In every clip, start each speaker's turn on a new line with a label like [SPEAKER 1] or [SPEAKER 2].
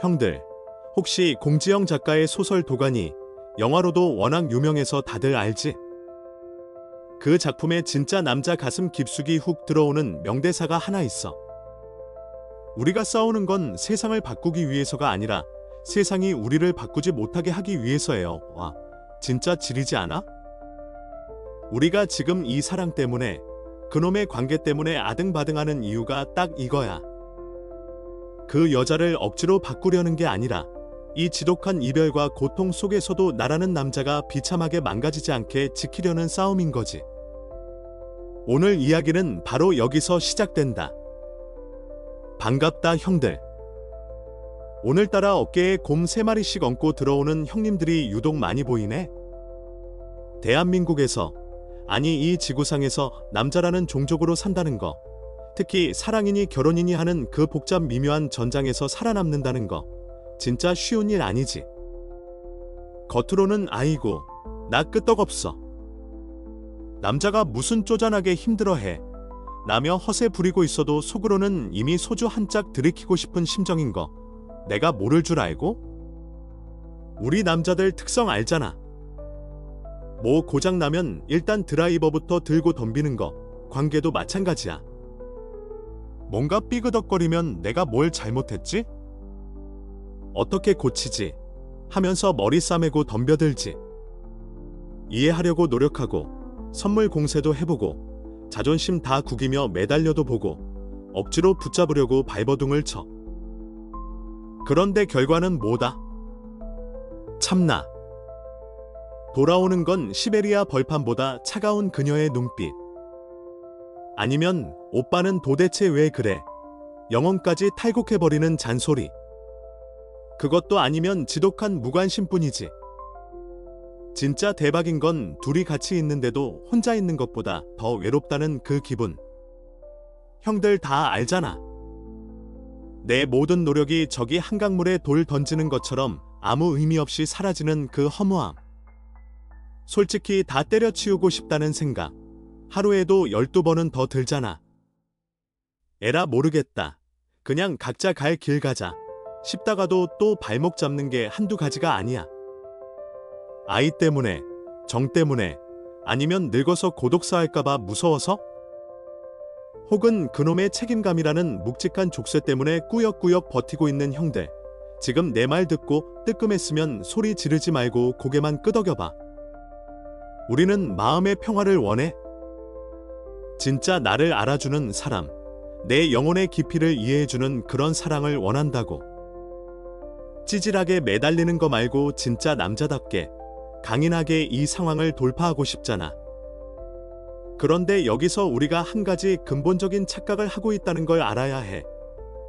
[SPEAKER 1] 형들, 혹시 공지영 작가의 소설 도가니, 영화로도 워낙 유명해서 다들 알지? 그 작품에 진짜 남자 가슴 깊숙이 훅 들어오는 명대사가 하나 있어. 우리가 싸우는 건 세상을 바꾸기 위해서가 아니라 세상이 우리를 바꾸지 못하게 하기 위해서예요. 와, 진짜 지리지 않아? 우리가 지금 이 사랑 때문에, 그놈의 관계 때문에 아등바등하는 이유가 딱 이거야. 그 여자를 억지로 바꾸려는 게 아니라 이 지독한 이별과 고통 속에서도 나라는 남자가 비참하게 망가지지 않게 지키려는 싸움인 거지. 오늘 이야기는 바로 여기서 시작된다. 반갑다 형들. 오늘따라 어깨에 곰 3마리씩 얹고 들어오는 형님들이 유독 많이 보이네. 대한민국에서, 아니 이 지구상에서 남자라는 종족으로 산다는 거, 특히 사랑이니 결혼이니 하는 그 복잡 미묘한 전장에서 살아남는다는 거, 진짜 쉬운 일 아니지. 겉으로는 아이고, 나 끄떡없어. 남자가 무슨 쪼잔하게 힘들어해. 라며 허세 부리고 있어도 속으로는 이미 소주 한 짝 들이키고 싶은 심정인 거, 내가 모를 줄 알고? 우리 남자들 특성 알잖아. 뭐 고장나면 일단 드라이버부터 들고 덤비는 거, 관계도 마찬가지야. 뭔가 삐그덕거리면 내가 뭘 잘못했지? 어떻게 고치지? 하면서 머리 싸매고 덤벼들지. 이해하려고 노력하고 선물 공세도 해보고 자존심 다 구기며 매달려도 보고 억지로 붙잡으려고 발버둥을 쳐. 그런데 결과는 뭐다? 참나. 돌아오는 건 시베리아 벌판보다 차가운 그녀의 눈빛. 아니면 오빠는 도대체 왜 그래? 영혼까지 탈곡해버리는 잔소리. 그것도 아니면 지독한 무관심뿐이지. 진짜 대박인 건 둘이 같이 있는데도 혼자 있는 것보다 더 외롭다는 그 기분. 형들 다 알잖아. 내 모든 노력이 저기 한강물에 돌 던지는 것처럼 아무 의미 없이 사라지는 그 허무함. 솔직히 다 때려치우고 싶다는 생각. 하루에도 12번은 더 들잖아. 에라 모르겠다. 그냥 각자 갈 길 가자. 싶다가도 또 발목 잡는 게 한두 가지가 아니야. 아이 때문에, 정 때문에, 아니면 늙어서 고독사할까봐 무서워서? 혹은 그놈의 책임감이라는 묵직한 족쇄 때문에 꾸역꾸역 버티고 있는 형들. 지금 내 말 듣고 뜨끔했으면 소리 지르지 말고 고개만 끄덕여봐. 우리는 마음의 평화를 원해. 진짜 나를 알아주는 사람, 내 영혼의 깊이를 이해해주는 그런 사랑을 원한다고. 찌질하게 매달리는 거 말고 진짜 남자답게, 강인하게 이 상황을 돌파하고 싶잖아. 그런데 여기서 우리가 한 가지 근본적인 착각을 하고 있다는 걸 알아야 해.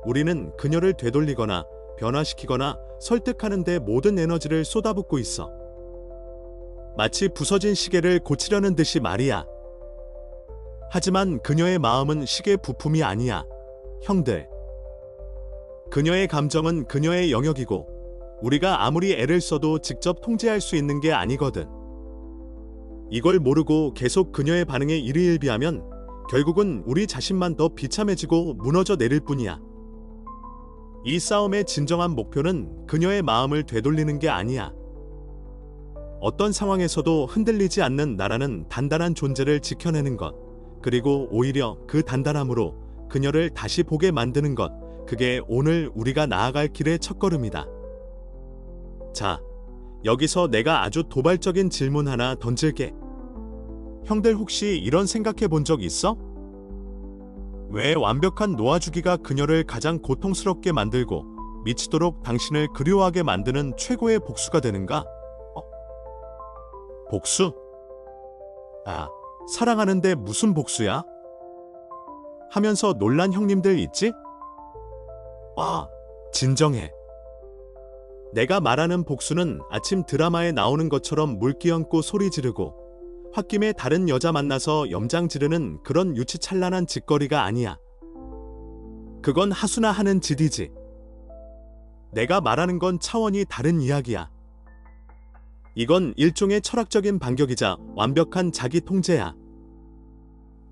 [SPEAKER 1] 우리는 그녀를 되돌리거나 변화시키거나 설득하는 데 모든 에너지를 쏟아붓고 있어. 마치 부서진 시계를 고치려는 듯이 말이야. 하지만 그녀의 마음은 시계 부품이 아니야. 형들. 그녀의 감정은 그녀의 영역이고 우리가 아무리 애를 써도 직접 통제할 수 있는 게 아니거든. 이걸 모르고 계속 그녀의 반응에 일희일비하면 결국은 우리 자신만 더 비참해지고 무너져 내릴 뿐이야. 이 싸움의 진정한 목표는 그녀의 마음을 되돌리는 게 아니야. 어떤 상황에서도 흔들리지 않는 나라는 단단한 존재를 지켜내는 것, 그리고 오히려 그 단단함으로 그녀를 다시 보게 만드는 것, 그게 오늘 우리가 나아갈 길의 첫걸음이다. 자, 여기서 내가 아주 도발적인 질문 하나 던질게. 형들 혹시 이런 생각해 본 적 있어? 왜 완벽한 놓아주기가 그녀를 가장 고통스럽게 만들고 미치도록 당신을 그리워하게 만드는 최고의 복수가 되는가? 복수? 아, 사랑하는데 무슨 복수야? 하면서 놀란 형님들 있지? 와, 진정해. 내가 말하는 복수는 아침 드라마에 나오는 것처럼 물기얹고 소리 지르고 홧김에 다른 여자 만나서 염장 지르는 그런 유치찬란한 짓거리가 아니야. 그건 하수나 하는 짓이지. 내가 말하는 건 차원이 다른 이야기야. 이건 일종의 철학적인 반격이자 완벽한 자기 통제야.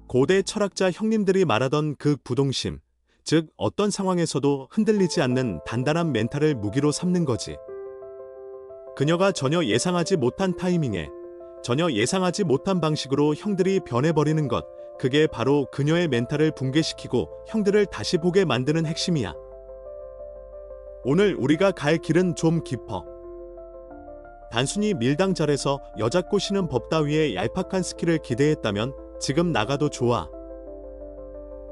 [SPEAKER 1] 고대 철학자 형님들이 말하던 그 부동심, 즉 어떤 상황에서도 흔들리지 않는 단단한 멘탈을 무기로 삼는 거지. 그녀가 전혀 예상하지 못한 타이밍에 전혀 예상하지 못한 방식으로 형들이 변해버리는 것, 그게 바로 그녀의 멘탈을 붕괴시키고 형들을 다시 보게 만드는 핵심이야. 오늘 우리가 갈 길은 좀 깊어. 단순히 밀당 잘해서 여자 꼬시는 법 따위의 얄팍한 스킬을 기대했다면 지금 나가도 좋아.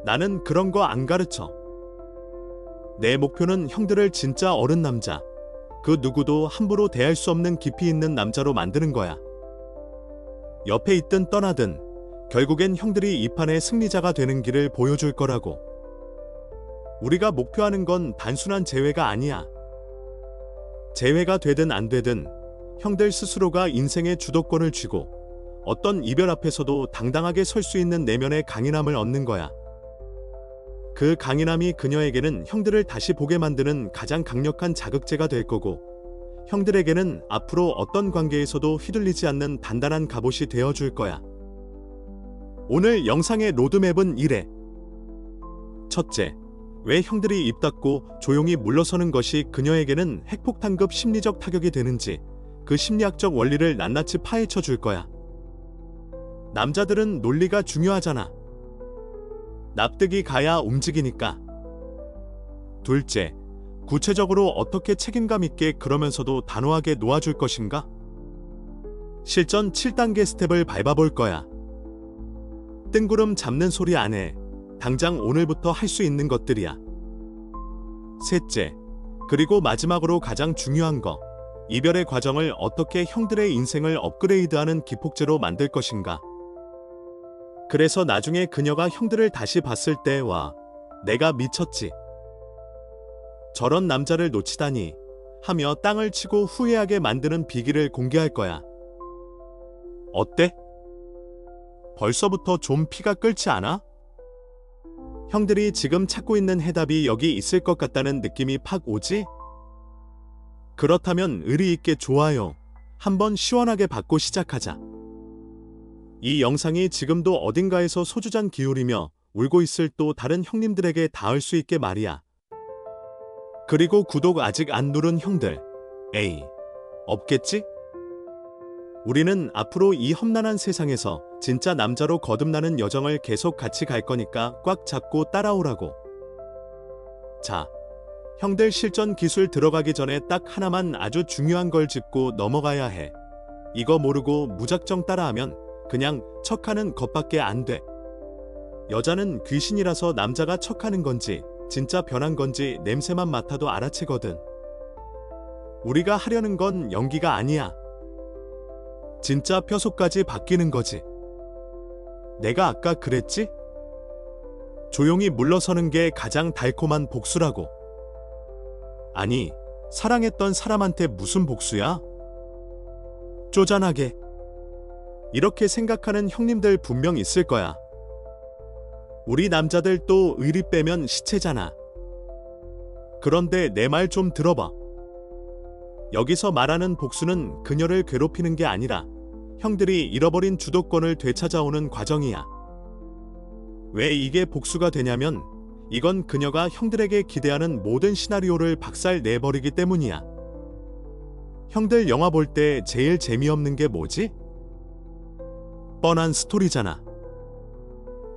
[SPEAKER 1] 나는 그런 거 안 가르쳐. 내 목표는 형들을 진짜 어른 남자, 그 누구도 함부로 대할 수 없는 깊이 있는 남자로 만드는 거야. 옆에 있든 떠나든 결국엔 형들이 이 판의 승리자가 되는 길을 보여줄 거라고. 우리가 목표하는 건 단순한 재회가 아니야. 재회가 되든 안 되든 형들 스스로가 인생의 주도권을 쥐고 어떤 이별 앞에서도 당당하게 설 수 있는 내면의 강인함을 얻는 거야. 그 강인함이 그녀에게는 형들을 다시 보게 만드는 가장 강력한 자극제가 될 거고, 형들에게는 앞으로 어떤 관계에서도 휘둘리지 않는 단단한 갑옷이 되어줄 거야. 오늘 영상의 로드맵은 이래. 첫째, 왜 형들이 입 닫고 조용히 물러서는 것이 그녀에게는 핵폭탄급 심리적 타격이 되는지 그 심리학적 원리를 낱낱이 파헤쳐 줄 거야. 남자들은 논리가 중요하잖아. 납득이 가야 움직이니까. 둘째, 구체적으로 어떻게 책임감 있게 그러면서도 단호하게 놓아줄 것인가? 실전 7단계 스텝을 밟아볼 거야. 뜬구름 잡는 소리 안 해. 당장 오늘부터 할 수 있는 것들이야. 셋째, 그리고 마지막으로 가장 중요한 거. 이별의 과정을 어떻게 형들의 인생을 업그레이드하는 기폭제로 만들 것인가? 그래서 나중에 그녀가 형들을 다시 봤을 때 와, 내가 미쳤지. 저런 남자를 놓치다니 하며 땅을 치고 후회하게 만드는 비기를 공개할 거야. 어때? 벌써부터 좀 피가 끓지 않아? 형들이 지금 찾고 있는 해답이 여기 있을 것 같다는 느낌이 팍 오지? 그렇다면 의리 있게 좋아요. 한번 시원하게 받고 시작하자. 이 영상이 지금도 어딘가에서 소주잔 기울이며 울고 있을 또 다른 형님들에게 닿을 수 있게 말이야. 그리고 구독 아직 안 누른 형들, 에이, 없겠지? 우리는 앞으로 이 험난한 세상에서 진짜 남자로 거듭나는 여정을 계속 같이 갈 거니까 꽉 잡고 따라오라고. 자, 형들 실전 기술 들어가기 전에 딱 하나만 아주 중요한 걸 짚고 넘어가야 해. 이거 모르고 무작정 따라하면 그냥 척하는 것밖에 안 돼. 여자는 귀신이라서 남자가 척하는 건지 진짜 변한 건지 냄새만 맡아도 알아채거든. 우리가 하려는 건 연기가 아니야. 진짜 뼛속까지 바뀌는 거지. 내가 아까 그랬지? 조용히 물러서는 게 가장 달콤한 복수라고. 아니, 사랑했던 사람한테 무슨 복수야? 쪼잔하게. 이렇게 생각하는 형님들 분명 있을 거야. 우리 남자들 또 의리 빼면 시체잖아. 그런데 내 말 좀 들어봐. 여기서 말하는 복수는 그녀를 괴롭히는 게 아니라 형들이 잃어버린 주도권을 되찾아오는 과정이야. 왜 이게 복수가 되냐면 이건 그녀가 형들에게 기대하는 모든 시나리오를 박살 내버리기 때문이야. 형들 영화 볼 때 제일 재미없는 게 뭐지? 뻔한 스토리잖아.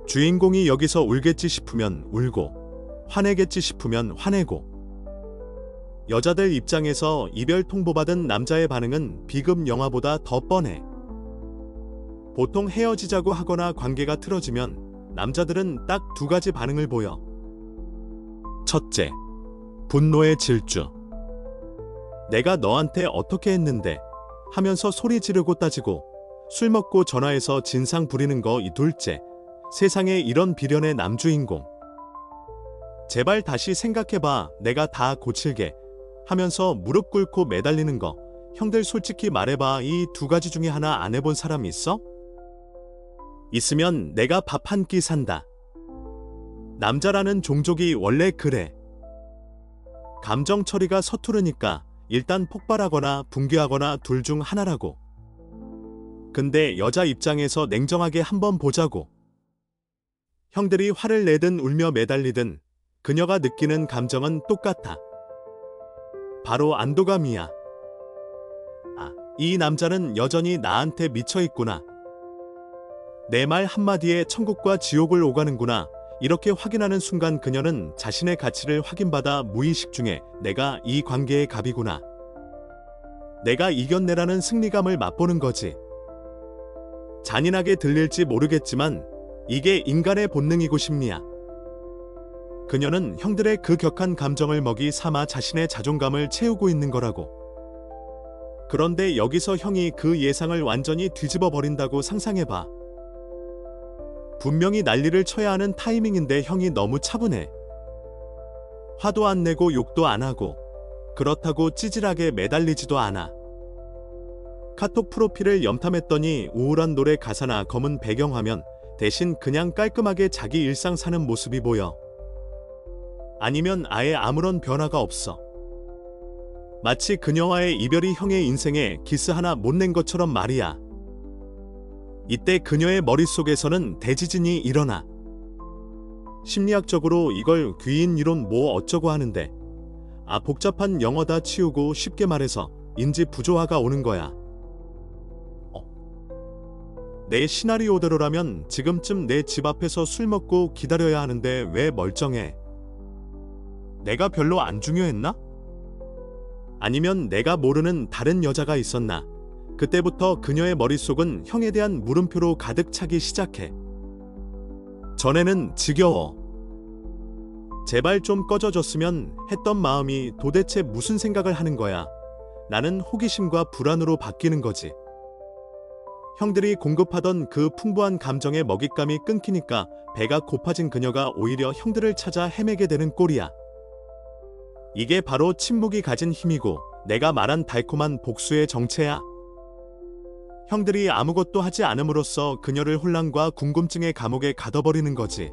[SPEAKER 1] 주인공이 여기서 울겠지 싶으면 울고 화내겠지 싶으면 화내고. 여자들 입장에서 이별 통보받은 남자의 반응은 B급 영화보다 더 뻔해. 보통 헤어지자고 하거나 관계가 틀어지면 남자들은 딱 두 가지 반응을 보여. 첫째, 분노의 질주. 내가 너한테 어떻게 했는데 하면서 소리 지르고 따지고 술 먹고 전화해서 진상 부리는 거. 이 둘째, 세상에 이런 비련의 남주인공. 제발 다시 생각해봐. 내가 다 고칠게 하면서 무릎 꿇고 매달리는 거. 형들 솔직히 말해봐. 이 두 가지 중에 하나 안 해본 사람 있어? 있으면 내가 밥 한 끼 산다. 남자라는 종족이 원래 그래. 감정 처리가 서투르니까 일단 폭발하거나 붕괴하거나 둘 중 하나라고. 근데 여자 입장에서 냉정하게 한번 보자고. 형들이 화를 내든 울며 매달리든 그녀가 느끼는 감정은 똑같아. 바로 안도감이야. 아, 이 남자는 여전히 나한테 미쳐 있구나. 내 말 한마디에 천국과 지옥을 오가는구나. 이렇게 확인하는 순간 그녀는 자신의 가치를 확인받아 무의식 중에 내가 이 관계의 갑이구나. 내가 이겼네라는 승리감을 맛보는 거지. 잔인하게 들릴지 모르겠지만 이게 인간의 본능이고 심리야. 그녀는 형들의 그 격한 감정을 먹이 삼아 자신의 자존감을 채우고 있는 거라고. 그런데 여기서 형이 그 예상을 완전히 뒤집어 버린다고 상상해봐. 분명히 난리를 쳐야 하는 타이밍인데 형이 너무 차분해. 화도 안 내고 욕도 안 하고 그렇다고 찌질하게 매달리지도 않아. 카톡 프로필을 염탐했더니 우울한 노래 가사나 검은 배경화면 대신 그냥 깔끔하게 자기 일상 사는 모습이 보여. 아니면 아예 아무런 변화가 없어. 마치 그녀와의 이별이 형의 인생에 기스 하나 못 낸 것처럼 말이야. 이때 그녀의 머릿속에서는 대지진이 일어나. 심리학적으로 이걸 귀인 이론 뭐 어쩌고 하는데, 복잡한 영어다 치우고 쉽게 말해서 인지 부조화가 오는 거야. 내 시나리오대로라면 지금쯤 내 집 앞에서 술 먹고 기다려야 하는데 왜 멀쩡해? 내가 별로 안 중요했나? 아니면 내가 모르는 다른 여자가 있었나? 그때부터 그녀의 머릿속은 형에 대한 물음표로 가득 차기 시작해. 전에는 지겨워. 제발 좀 꺼져줬으면 했던 마음이 도대체 무슨 생각을 하는 거야. 나는 호기심과 불안으로 바뀌는 거지. 형들이 공급하던 그 풍부한 감정의 먹잇감이 끊기니까 배가 고파진 그녀가 오히려 형들을 찾아 헤매게 되는 꼴이야. 이게 바로 침묵이 가진 힘이고 내가 말한 달콤한 복수의 정체야. 형들이 아무것도 하지 않음으로써 그녀를 혼란과 궁금증의 감옥에 가둬버리는 거지.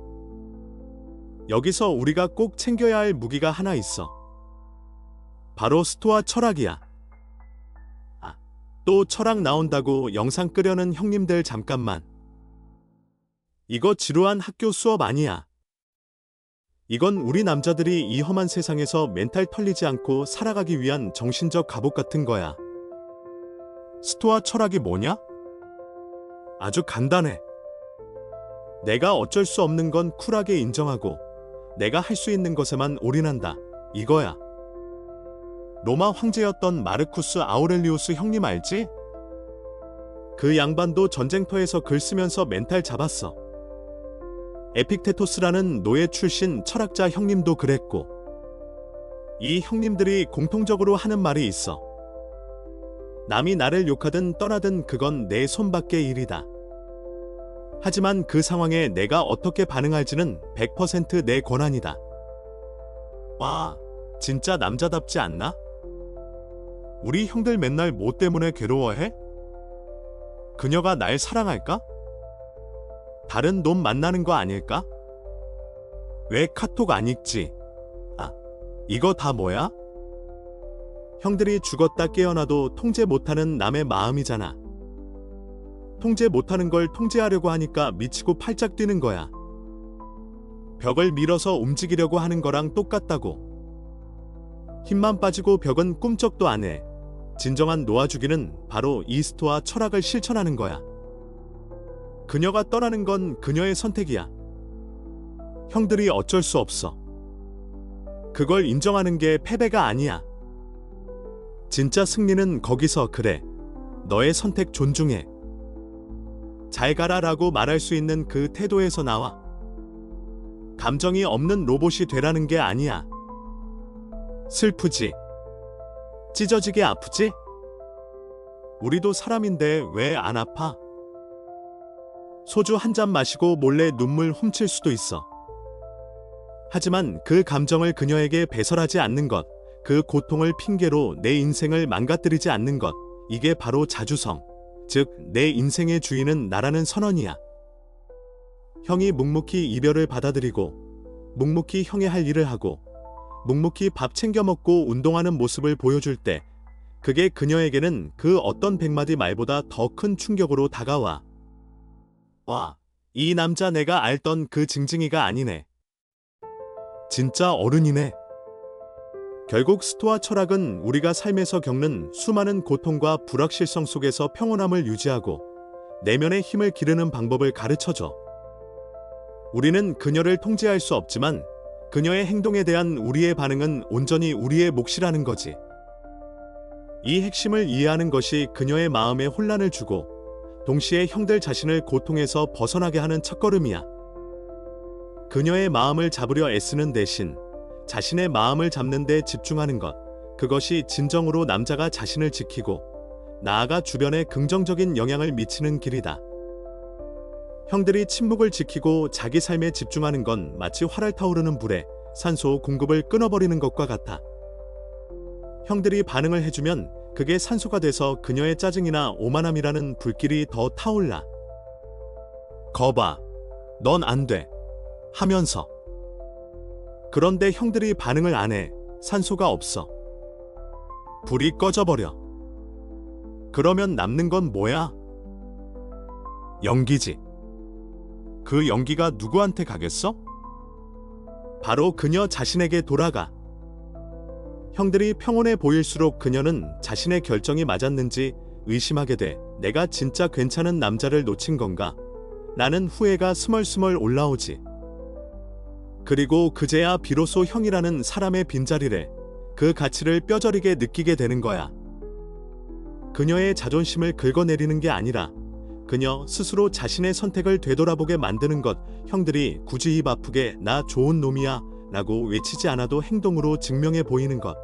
[SPEAKER 1] 여기서 우리가 꼭 챙겨야 할 무기가 하나 있어. 바로 스토아 철학이야. 또 철학 나온다고 영상 끄려는 형님들 잠깐만. 이거 지루한 학교 수업 아니야. 이건 우리 남자들이 이 험한 세상에서 멘탈 털리지 않고 살아가기 위한 정신적 갑옷 같은 거야. 스토아 철학이 뭐냐? 아주 간단해. 내가 어쩔 수 없는 건 쿨하게 인정하고 내가 할 수 있는 것에만 올인한다. 이거야. 로마 황제였던 마르쿠스 아우렐리우스 형님 알지? 그 양반도 전쟁터에서 글 쓰면서 멘탈 잡았어. 에픽테토스라는 노예 출신 철학자 형님도 그랬고. 이 형님들이 공통적으로 하는 말이 있어. 남이 나를 욕하든 떠나든 그건 내 손밖의 일이다. 하지만 그 상황에 내가 어떻게 반응할지는 100% 내 권한이다. 와, 진짜 남자답지 않나? 우리 형들 맨날 뭐 때문에 괴로워해? 그녀가 날 사랑할까? 다른 놈 만나는 거 아닐까? 왜 카톡 안 읽지? 이거 다 뭐야? 형들이 죽었다 깨어나도 통제 못하는 남의 마음이잖아. 통제 못하는 걸 통제하려고 하니까 미치고 팔짝 뛰는 거야. 벽을 밀어서 움직이려고 하는 거랑 똑같다고. 힘만 빠지고 벽은 꿈쩍도 안 해. 진정한 놓아주기는 바로 이 스토아 철학을 실천하는 거야. 그녀가 떠나는 건 그녀의 선택이야. 형들이 어쩔 수 없어. 그걸 인정하는 게 패배가 아니야. 진짜 승리는 거기서 그래. 너의 선택 존중해. 잘 가라라고 말할 수 있는 그 태도에서 나와. 감정이 없는 로봇이 되라는 게 아니야. 슬프지? 찢어지게 아프지? 우리도 사람인데 왜 안 아파? 소주 한 잔 마시고 몰래 눈물 훔칠 수도 있어. 하지만 그 감정을 그녀에게 배설하지 않는 것, 그 고통을 핑계로 내 인생을 망가뜨리지 않는 것, 이게 바로 자주성, 즉 내 인생의 주인은 나라는 선언이야. 형이 묵묵히 이별을 받아들이고 묵묵히 형의 할 일을 하고 묵묵히 밥 챙겨 먹고 운동하는 모습을 보여줄 때 그게 그녀에게는 그 어떤 100마디 말보다 더 큰 충격으로 다가와. 와, 이 남자 내가 알던 그 징징이가 아니네. 진짜 어른이네. 결국 스토아 철학은 우리가 삶에서 겪는 수많은 고통과 불확실성 속에서 평온함을 유지하고 내면의 힘을 기르는 방법을 가르쳐줘. 우리는 그녀를 통제할 수 없지만 그녀의 행동에 대한 우리의 반응은 온전히 우리의 몫이라는 거지. 이 핵심을 이해하는 것이 그녀의 마음에 혼란을 주고 동시에 형들 자신을 고통에서 벗어나게 하는 첫걸음이야. 그녀의 마음을 잡으려 애쓰는 대신 자신의 마음을 잡는 데 집중하는 것, 그것이 진정으로 남자가 자신을 지키고 나아가 주변에 긍정적인 영향을 미치는 길이다. 형들이 침묵을 지키고 자기 삶에 집중하는 건 마치 활활 타오르는 불에 산소 공급을 끊어버리는 것과 같아. 형들이 반응을 해주면 그게 산소가 돼서 그녀의 짜증이나 오만함이라는 불길이 더 타올라. 거봐, 넌 안 돼. 하면서. 그런데 형들이 반응을 안 해. 산소가 없어. 불이 꺼져버려. 그러면 남는 건 뭐야? 연기지. 그 연기가 누구한테 가겠어? 바로 그녀 자신에게 돌아가. 형들이 평온해 보일수록 그녀는 자신의 결정이 맞았는지 의심하게 돼. 내가 진짜 괜찮은 남자를 놓친 건가? 나는 후회가 스멀스멀 올라오지. 그리고 그제야 비로소 형이라는 사람의 빈자리를, 그 가치를 뼈저리게 느끼게 되는 거야. 그녀의 자존심을 긁어내리는 게 아니라 그녀 스스로 자신의 선택을 되돌아보게 만드는 것. 형들이 굳이 입 아프게 나 좋은 놈이야 라고 외치지 않아도 행동으로 증명해 보이는 것.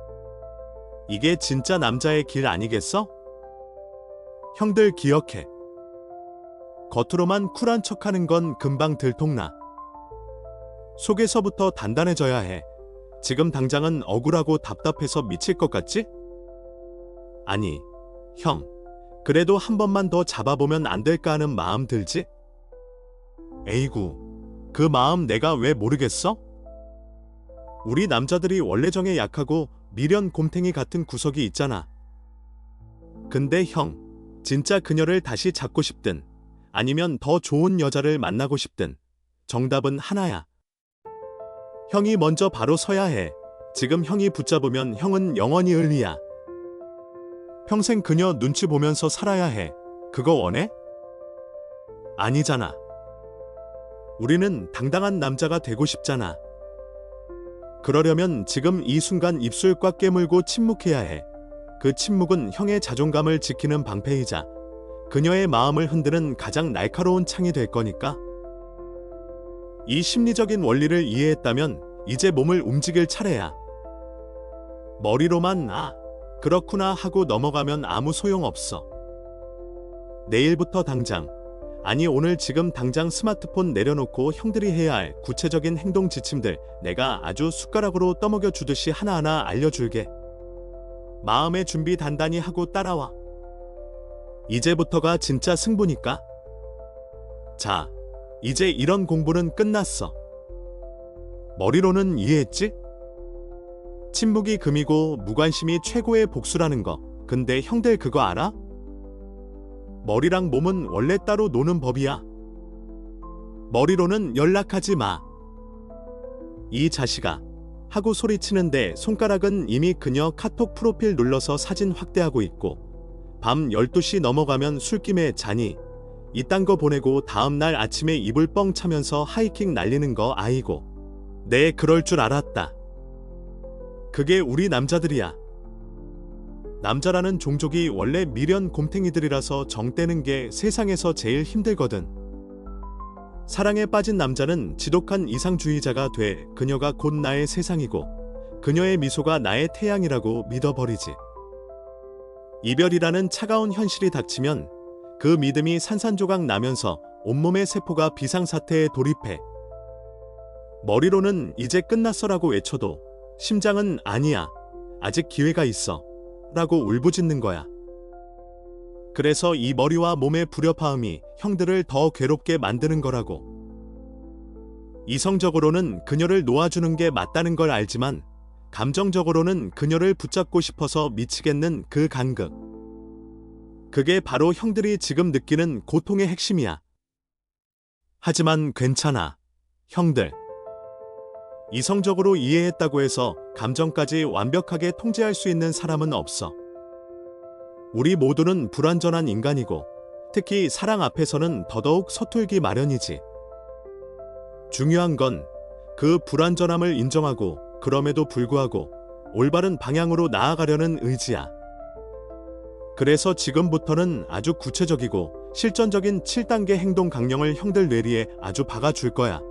[SPEAKER 1] 이게 진짜 남자의 길 아니겠어? 형들 기억해. 겉으로만 쿨한 척하는 건 금방 들통나. 속에서부터 단단해져야 해. 지금 당장은 억울하고 답답해서 미칠 것 같지? 아니, 형. 그래도 한 번만 더 잡아보면 안 될까 하는 마음 들지? 에이구, 그 마음 내가 왜 모르겠어? 우리 남자들이 원래정에 약하고 미련 곰탱이 같은 구석이 있잖아. 근데 형, 진짜 그녀를 다시 잡고 싶든 아니면 더 좋은 여자를 만나고 싶든 정답은 하나야. 형이 먼저 바로 서야 해. 지금 형이 붙잡으면 형은 영원히 을리야. 평생 그녀 눈치 보면서 살아야 해. 그거 원해? 아니잖아. 우리는 당당한 남자가 되고 싶잖아. 그러려면 지금 이 순간 입술 꽉 깨물고 침묵해야 해. 그 침묵은 형의 자존감을 지키는 방패이자 그녀의 마음을 흔드는 가장 날카로운 창이 될 거니까. 이 심리적인 원리를 이해했다면 이제 몸을 움직일 차례야. 머리로만 그렇구나 하고 넘어가면 아무 소용없어. 내일부터 당장, 아니 오늘 지금 당장 스마트폰 내려놓고 형들이 해야 할 구체적인 행동 지침들 내가 아주 숟가락으로 떠먹여 주듯이 하나하나 알려줄게. 마음의 준비 단단히 하고 따라와. 이제부터가 진짜 승부니까. 자, 이제 이런 공부는 끝났어. 머리로는 이해했지? 침묵이 금이고 무관심이 최고의 복수라는 거. 근데 형들 그거 알아? 머리랑 몸은 원래 따로 노는 법이야. 머리로는 연락하지 마. 이 자식아. 하고 소리치는데 손가락은 이미 그녀 카톡 프로필 눌러서 사진 확대하고 있고 밤 12시 넘어가면 술김에 자니? 이딴 거 보내고 다음날 아침에 이불 뻥 차면서 하이킹 날리는 거 아이고. 네, 그럴 줄 알았다. 그게 우리 남자들이야. 남자라는 종족이 원래 미련 곰탱이들이라서 정 떼는 게 세상에서 제일 힘들거든. 사랑에 빠진 남자는 지독한 이상주의자가 돼. 그녀가 곧 나의 세상이고 그녀의 미소가 나의 태양이라고 믿어버리지. 이별이라는 차가운 현실이 닥치면 그 믿음이 산산조각 나면서 온몸의 세포가 비상사태에 돌입해. 머리로는 이제 끝났어라고 외쳐도 심장은 아니야. 아직 기회가 있어. 라고 울부짖는 거야. 그래서 이 머리와 몸의 불협화음이 형들을 더 괴롭게 만드는 거라고. 이성적으로는 그녀를 놓아주는 게 맞다는 걸 알지만 감정적으로는 그녀를 붙잡고 싶어서 미치겠는 그 간극. 그게 바로 형들이 지금 느끼는 고통의 핵심이야. 하지만 괜찮아, 형들. 이성적으로 이해했다고 해서 감정까지 완벽하게 통제할 수 있는 사람은 없어. 우리 모두는 불완전한 인간이고 특히 사랑 앞에서는 더더욱 서툴기 마련이지. 중요한 건 그 불완전함을 인정하고 그럼에도 불구하고 올바른 방향으로 나아가려는 의지야. 그래서 지금부터는 아주 구체적이고 실전적인 7단계 행동 강령을 형들 뇌리에 아주 박아줄 거야.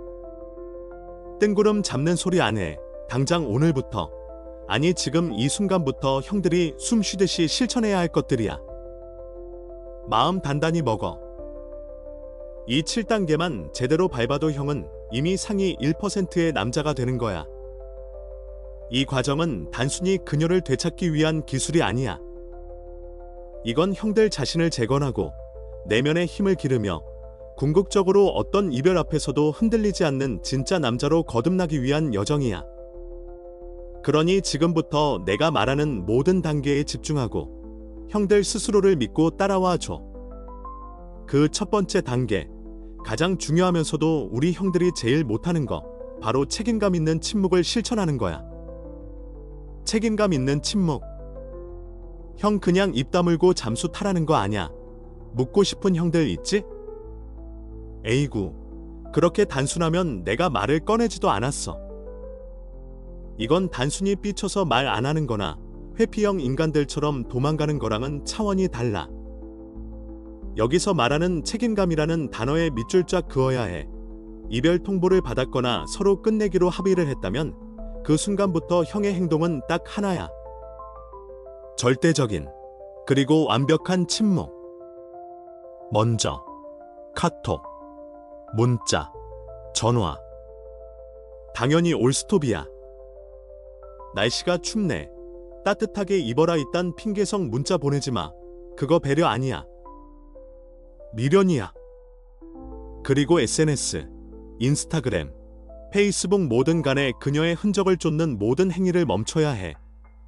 [SPEAKER 1] 뜬구름 잡는 소리 안 해. 당장 오늘부터, 아니 지금 이 순간부터 형들이 숨 쉬듯이 실천해야 할 것들이야. 마음 단단히 먹어. 이 7단계만 제대로 밟아도 형은 이미 상위 1%의 남자가 되는 거야. 이 과정은 단순히 그녀를 되찾기 위한 기술이 아니야. 이건 형들 자신을 재건하고 내면의 힘을 기르며 궁극적으로 어떤 이별 앞에서도 흔들리지 않는 진짜 남자로 거듭나기 위한 여정이야. 그러니 지금부터 내가 말하는 모든 단계에 집중하고 형들 스스로를 믿고 따라와 줘. 그 첫 번째 단계, 가장 중요하면서도 우리 형들이 제일 못하는 거, 바로 책임감 있는 침묵을 실천하는 거야. 책임감 있는 침묵. 형 그냥 입 다물고 잠수 타라는 거 아냐. 묻고 싶은 형들 있지? 에이구, 그렇게 단순하면 내가 말을 꺼내지도 않았어. 이건 단순히 삐쳐서 말 안 하는 거나 회피형 인간들처럼 도망가는 거랑은 차원이 달라. 여기서 말하는 책임감이라는 단어에 밑줄 쫙 그어야 해. 이별 통보를 받았거나 서로 끝내기로 합의를 했다면 그 순간부터 형의 행동은 딱 하나야. 절대적인, 그리고 완벽한 침묵. 먼저 카톡, 문자, 전화. 당연히 올스톱이야. 날씨가 춥네. 따뜻하게 입어라 이딴 핑계성 문자 보내지 마. 그거 배려 아니야. 미련이야. 그리고 SNS, 인스타그램, 페이스북 뭐든 간에 그녀의 흔적을 쫓는 모든 행위를 멈춰야 해.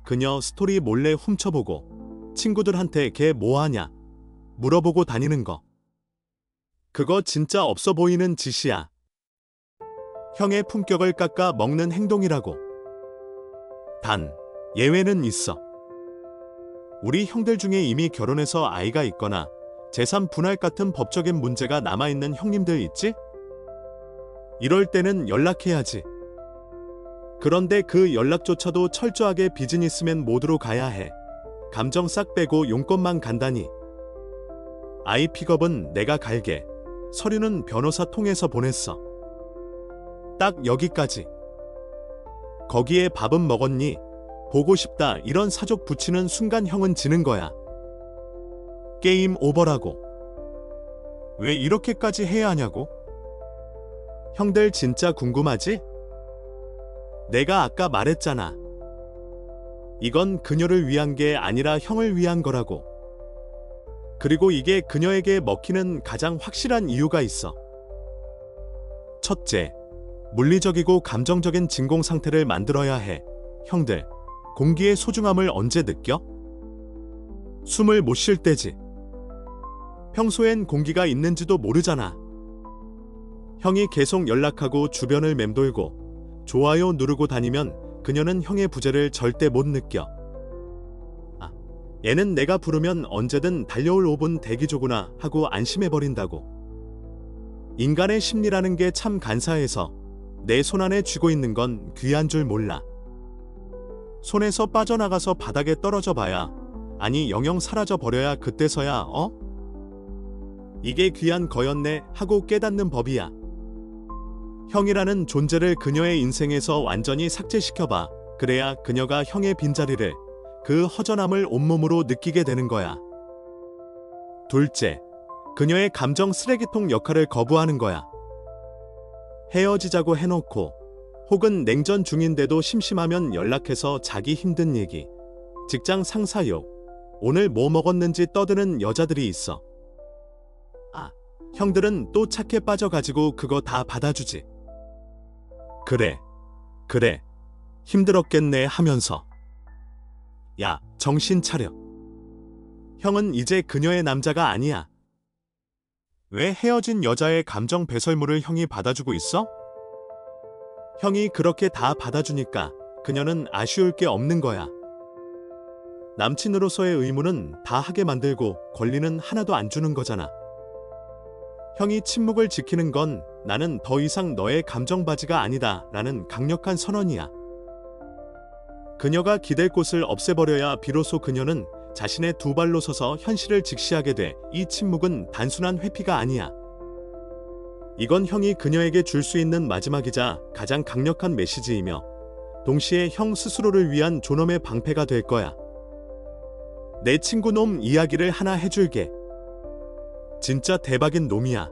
[SPEAKER 1] 그녀 스토리 몰래 훔쳐보고 친구들한테 걔 뭐하냐 물어보고 다니는 거. 그거 진짜 없어 보이는 짓이야. 형의 품격을 깎아 먹는 행동이라고. 단, 예외는 있어. 우리 형들 중에 이미 결혼해서 아이가 있거나 재산 분할 같은 법적인 문제가 남아있는 형님들 있지? 이럴 때는 연락해야지. 그런데 그 연락조차도 철저하게 비즈니스맨 모드로 가야 해. 감정 싹 빼고 용건만 간다니. 아이 픽업은 내가 갈게. 서류는 변호사 통해서 보냈어. 딱 여기까지. 거기에 밥은 먹었니? 보고 싶다 이런 사족 붙이는 순간 형은 지는 거야. 게임 오버라고. 왜 이렇게까지 해야 하냐고? 형들 진짜 궁금하지? 내가 아까 말했잖아. 이건 그녀를 위한 게 아니라 형을 위한 거라고. 그리고 이게 그녀에게 먹히는 가장 확실한 이유가 있어. 첫째, 물리적이고 감정적인 진공 상태를 만들어야 해. 형들, 공기의 소중함을 언제 느껴? 숨을 못 쉴 때지. 평소엔 공기가 있는지도 모르잖아. 형이 계속 연락하고 주변을 맴돌고 좋아요 누르고 다니면 그녀는 형의 부재를 절대 못 느껴. 아, 얘는 내가 부르면 언제든 달려올 5분 대기조구나 하고 안심해버린다고. 인간의 심리라는 게 참 간사해서 내 손 안에 쥐고 있는 건 귀한 줄 몰라. 손에서 빠져나가서 바닥에 떨어져 봐야, 아니 영영 사라져 버려야 그때서야 이게 귀한 거였네 하고 깨닫는 법이야. 형이라는 존재를 그녀의 인생에서 완전히 삭제시켜봐. 그래야 그녀가 형의 빈자리를, 그 허전함을 온몸으로 느끼게 되는 거야. 둘째, 그녀의 감정 쓰레기통 역할을 거부하는 거야. 헤어지자고 해놓고 혹은 냉전 중인데도 심심하면 연락해서 자기 힘든 얘기, 직장 상사 욕, 오늘 뭐 먹었는지 떠드는 여자들이 있어. 아, 형들은 또 착해 빠져가지고 그거 다 받아주지. 그래, 힘들었겠네 하면서. 야, 정신 차려. 형은 이제 그녀의 남자가 아니야. 왜 헤어진 여자의 감정 배설물을 형이 받아주고 있어? 형이 그렇게 다 받아주니까 그녀는 아쉬울 게 없는 거야. 남친으로서의 의무는 다 하게 만들고 권리는 하나도 안 주는 거잖아. 형이 침묵을 지키는 건 나는 더 이상 너의 감정바지가 아니다 라는 강력한 선언이야. 그녀가 기댈 곳을 없애버려야 비로소 그녀는 자신의 두 발로 서서 현실을 직시하게 돼. 이 침묵은 단순한 회피가 아니야. 이건 형이 그녀에게 줄 수 있는 마지막이자 가장 강력한 메시지이며 동시에 형 스스로를 위한 존엄의 방패가 될 거야. 내 친구 놈 이야기를 하나 해줄게. 진짜 대박인 놈이야.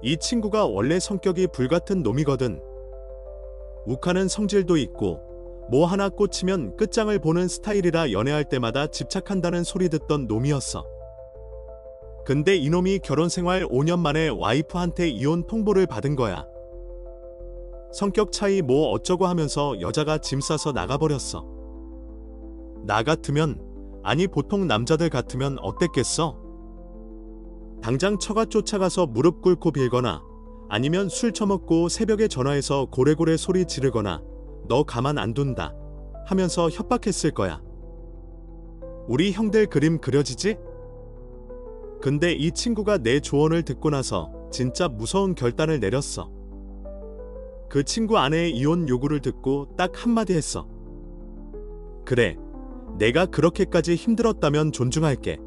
[SPEAKER 1] 이 친구가 원래 성격이 불같은 놈이거든. 욱하는 성질도 있고 뭐 하나 꽂히면 끝장을 보는 스타일이라 연애할 때마다 집착한다는 소리 듣던 놈이었어. 근데 이놈이 결혼생활 5년 만에 와이프한테 이혼 통보를 받은 거야. 성격 차이 뭐 어쩌고 하면서 여자가 짐 싸서 나가버렸어. 나 같으면, 아니 보통 남자들 같으면 어땠겠어? 당장 처가 쫓아가서 무릎 꿇고 빌거나 아니면 술 처먹고 새벽에 전화해서 고래고래 소리 지르거나 너 가만 안 둔다 하면서 협박했을 거야. 우리 형들 그림 그려지지? 근데 이 친구가 내 조언을 듣고 나서 진짜 무서운 결단을 내렸어. 그 친구 아내의 이혼 요구를 듣고 딱 한마디 했어. 그래, 내가 그렇게까지 힘들었다면 존중할게.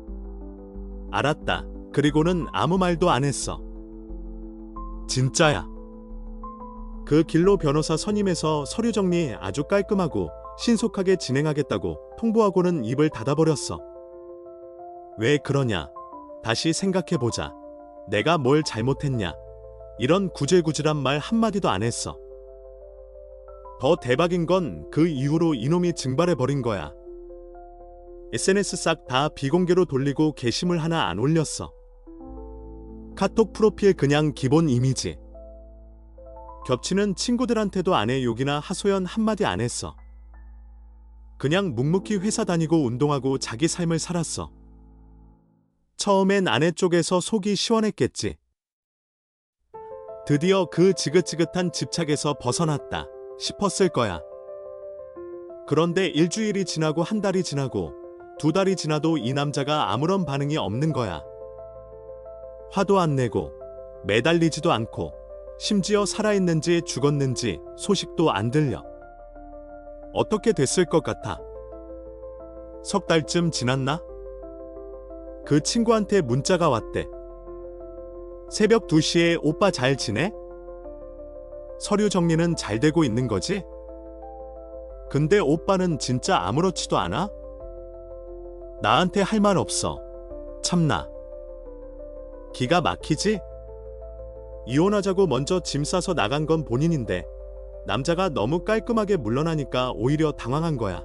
[SPEAKER 1] 알았다. 그리고는 아무 말도 안 했어. 진짜야. 그 길로 변호사 선임해서 서류 정리 아주 깔끔하고 신속하게 진행하겠다고 통보하고는 입을 닫아버렸어. 왜 그러냐? 다시 생각해보자. 내가 뭘 잘못했냐? 이런 구질구질한 말 한마디도 안 했어. 더 대박인 건 그 이후로 이놈이 증발해버린 거야. SNS 싹 다 비공개로 돌리고 게시물 하나 안 올렸어. 카톡 프로필 그냥 기본 이미지. 겹치는 친구들한테도 아내 욕이나 하소연 한마디 안 했어. 그냥 묵묵히 회사 다니고 운동하고 자기 삶을 살았어. 처음엔 아내 쪽에서 속이 시원했겠지. 드디어 그 지긋지긋한 집착에서 벗어났다 싶었을 거야. 그런데 일주일이 지나고 한 달이 지나고 두 달이 지나도 이 남자가 아무런 반응이 없는 거야. 화도 안 내고 매달리지도 않고 심지어 살아있는지 죽었는지 소식도 안 들려. 어떻게 됐을 것 같아? 석 달쯤 지났나? 그 친구한테 문자가 왔대. 새벽 2시에 오빠 잘 지내? 서류 정리는 잘 되고 있는 거지? 근데 오빠는 진짜 아무렇지도 않아? 나한테 할 말 없어. 참나. 기가 막히지? 이혼하자고 먼저 짐 싸서 나간 건 본인인데 남자가 너무 깔끔하게 물러나니까 오히려 당황한 거야.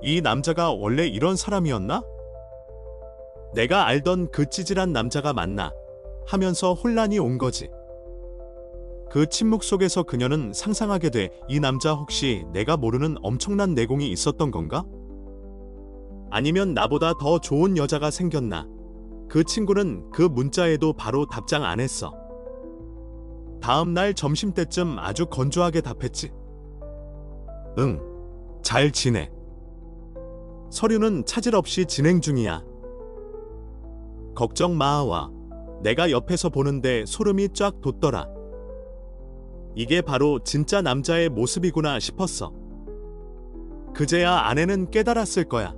[SPEAKER 1] 이 남자가 원래 이런 사람이었나? 내가 알던 그 찌질한 남자가 맞나? 하면서 혼란이 온 거지. 그 침묵 속에서 그녀는 상상하게 돼. 이 남자 혹시 내가 모르는 엄청난 내공이 있었던 건가? 아니면 나보다 더 좋은 여자가 생겼나? 그 친구는 그 문자에도 바로 답장 안 했어. 다음 날 점심때쯤 아주 건조하게 답했지. 응, 잘 지내. 서류는 차질 없이 진행 중이야. 걱정 마와. 내가 옆에서 보는데 소름이 쫙 돋더라. 이게 바로 진짜 남자의 모습이구나 싶었어. 그제야 아내는 깨달았을 거야.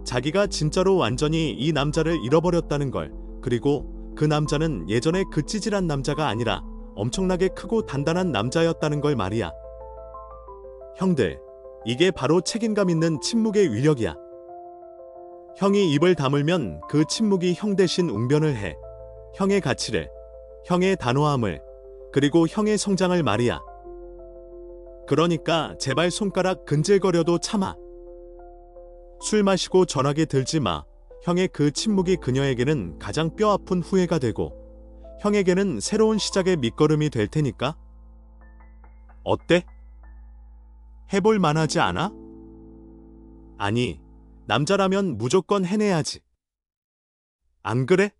[SPEAKER 1] 자기가 진짜로 완전히 이 남자를 잃어버렸다는 걸. 그리고 그 남자는 예전에 그 찌질한 남자가 아니라 엄청나게 크고 단단한 남자였다는 걸 말이야. 형들, 이게 바로 책임감 있는 침묵의 위력이야. 형이 입을 다물면 그 침묵이 형 대신 웅변을 해. 형의 가치를, 형의 단호함을, 그리고 형의 성장을 말이야. 그러니까 제발 손가락 근질거려도 참아. 술 마시고 전화기 들지 마. 형의 그 침묵이 그녀에게는 가장 뼈아픈 후회가 되고 형에게는 새로운 시작의 밑거름이 될 테니까. 어때? 해볼 만하지 않아? 아니, 남자라면 무조건 해내야지. 안 그래?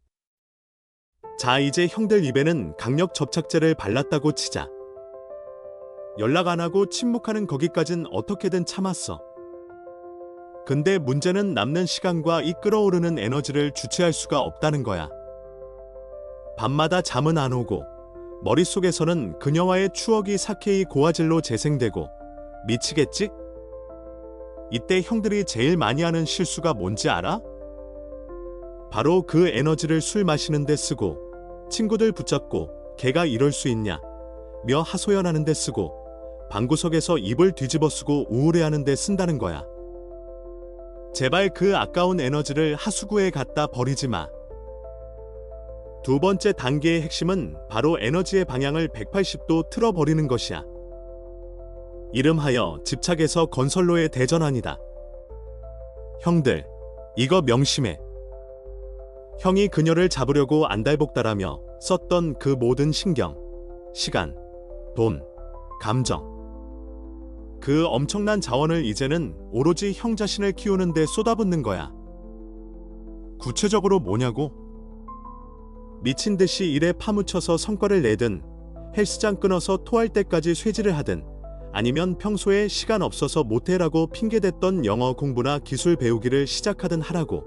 [SPEAKER 1] 자, 이제 형들 입에는 강력 접착제를 발랐다고 치자. 연락 안 하고 침묵하는 거기까진 어떻게든 참았어. 근데 문제는 남는 시간과 이 끓어오르는 에너지를 주체할 수가 없다는 거야. 밤마다 잠은 안 오고 머릿속에서는 그녀와의 추억이 사케이 고화질로 재생되고 미치겠지? 이때 형들이 제일 많이 하는 실수가 뭔지 알아? 바로 그 에너지를 술 마시는 데 쓰고 친구들 붙잡고 걔가 이럴 수 있냐 며 하소연하는 데 쓰고 방구석에서 입을 뒤집어 쓰고 우울해하는 데 쓴다는 거야. 제발 그 아까운 에너지를 하수구에 갖다 버리지 마. 두 번째 단계의 핵심은 바로 에너지의 방향을 180도 틀어버리는 것이야. 이름하여 집착에서 건설로의 대전환이다. 형들, 이거 명심해. 형이 그녀를 잡으려고 안달복달하며 썼던 그 모든 신경, 시간, 돈, 감정. 그 엄청난 자원을 이제는 오로지 형 자신을 키우는 데 쏟아붓는 거야. 구체적으로 뭐냐고? 미친 듯이 일에 파묻혀서 성과를 내든 헬스장 끊어서 토할 때까지 쇠질을 하든 아니면 평소에 시간 없어서 못해라고 핑계댔던 영어 공부나 기술 배우기를 시작하든 하라고.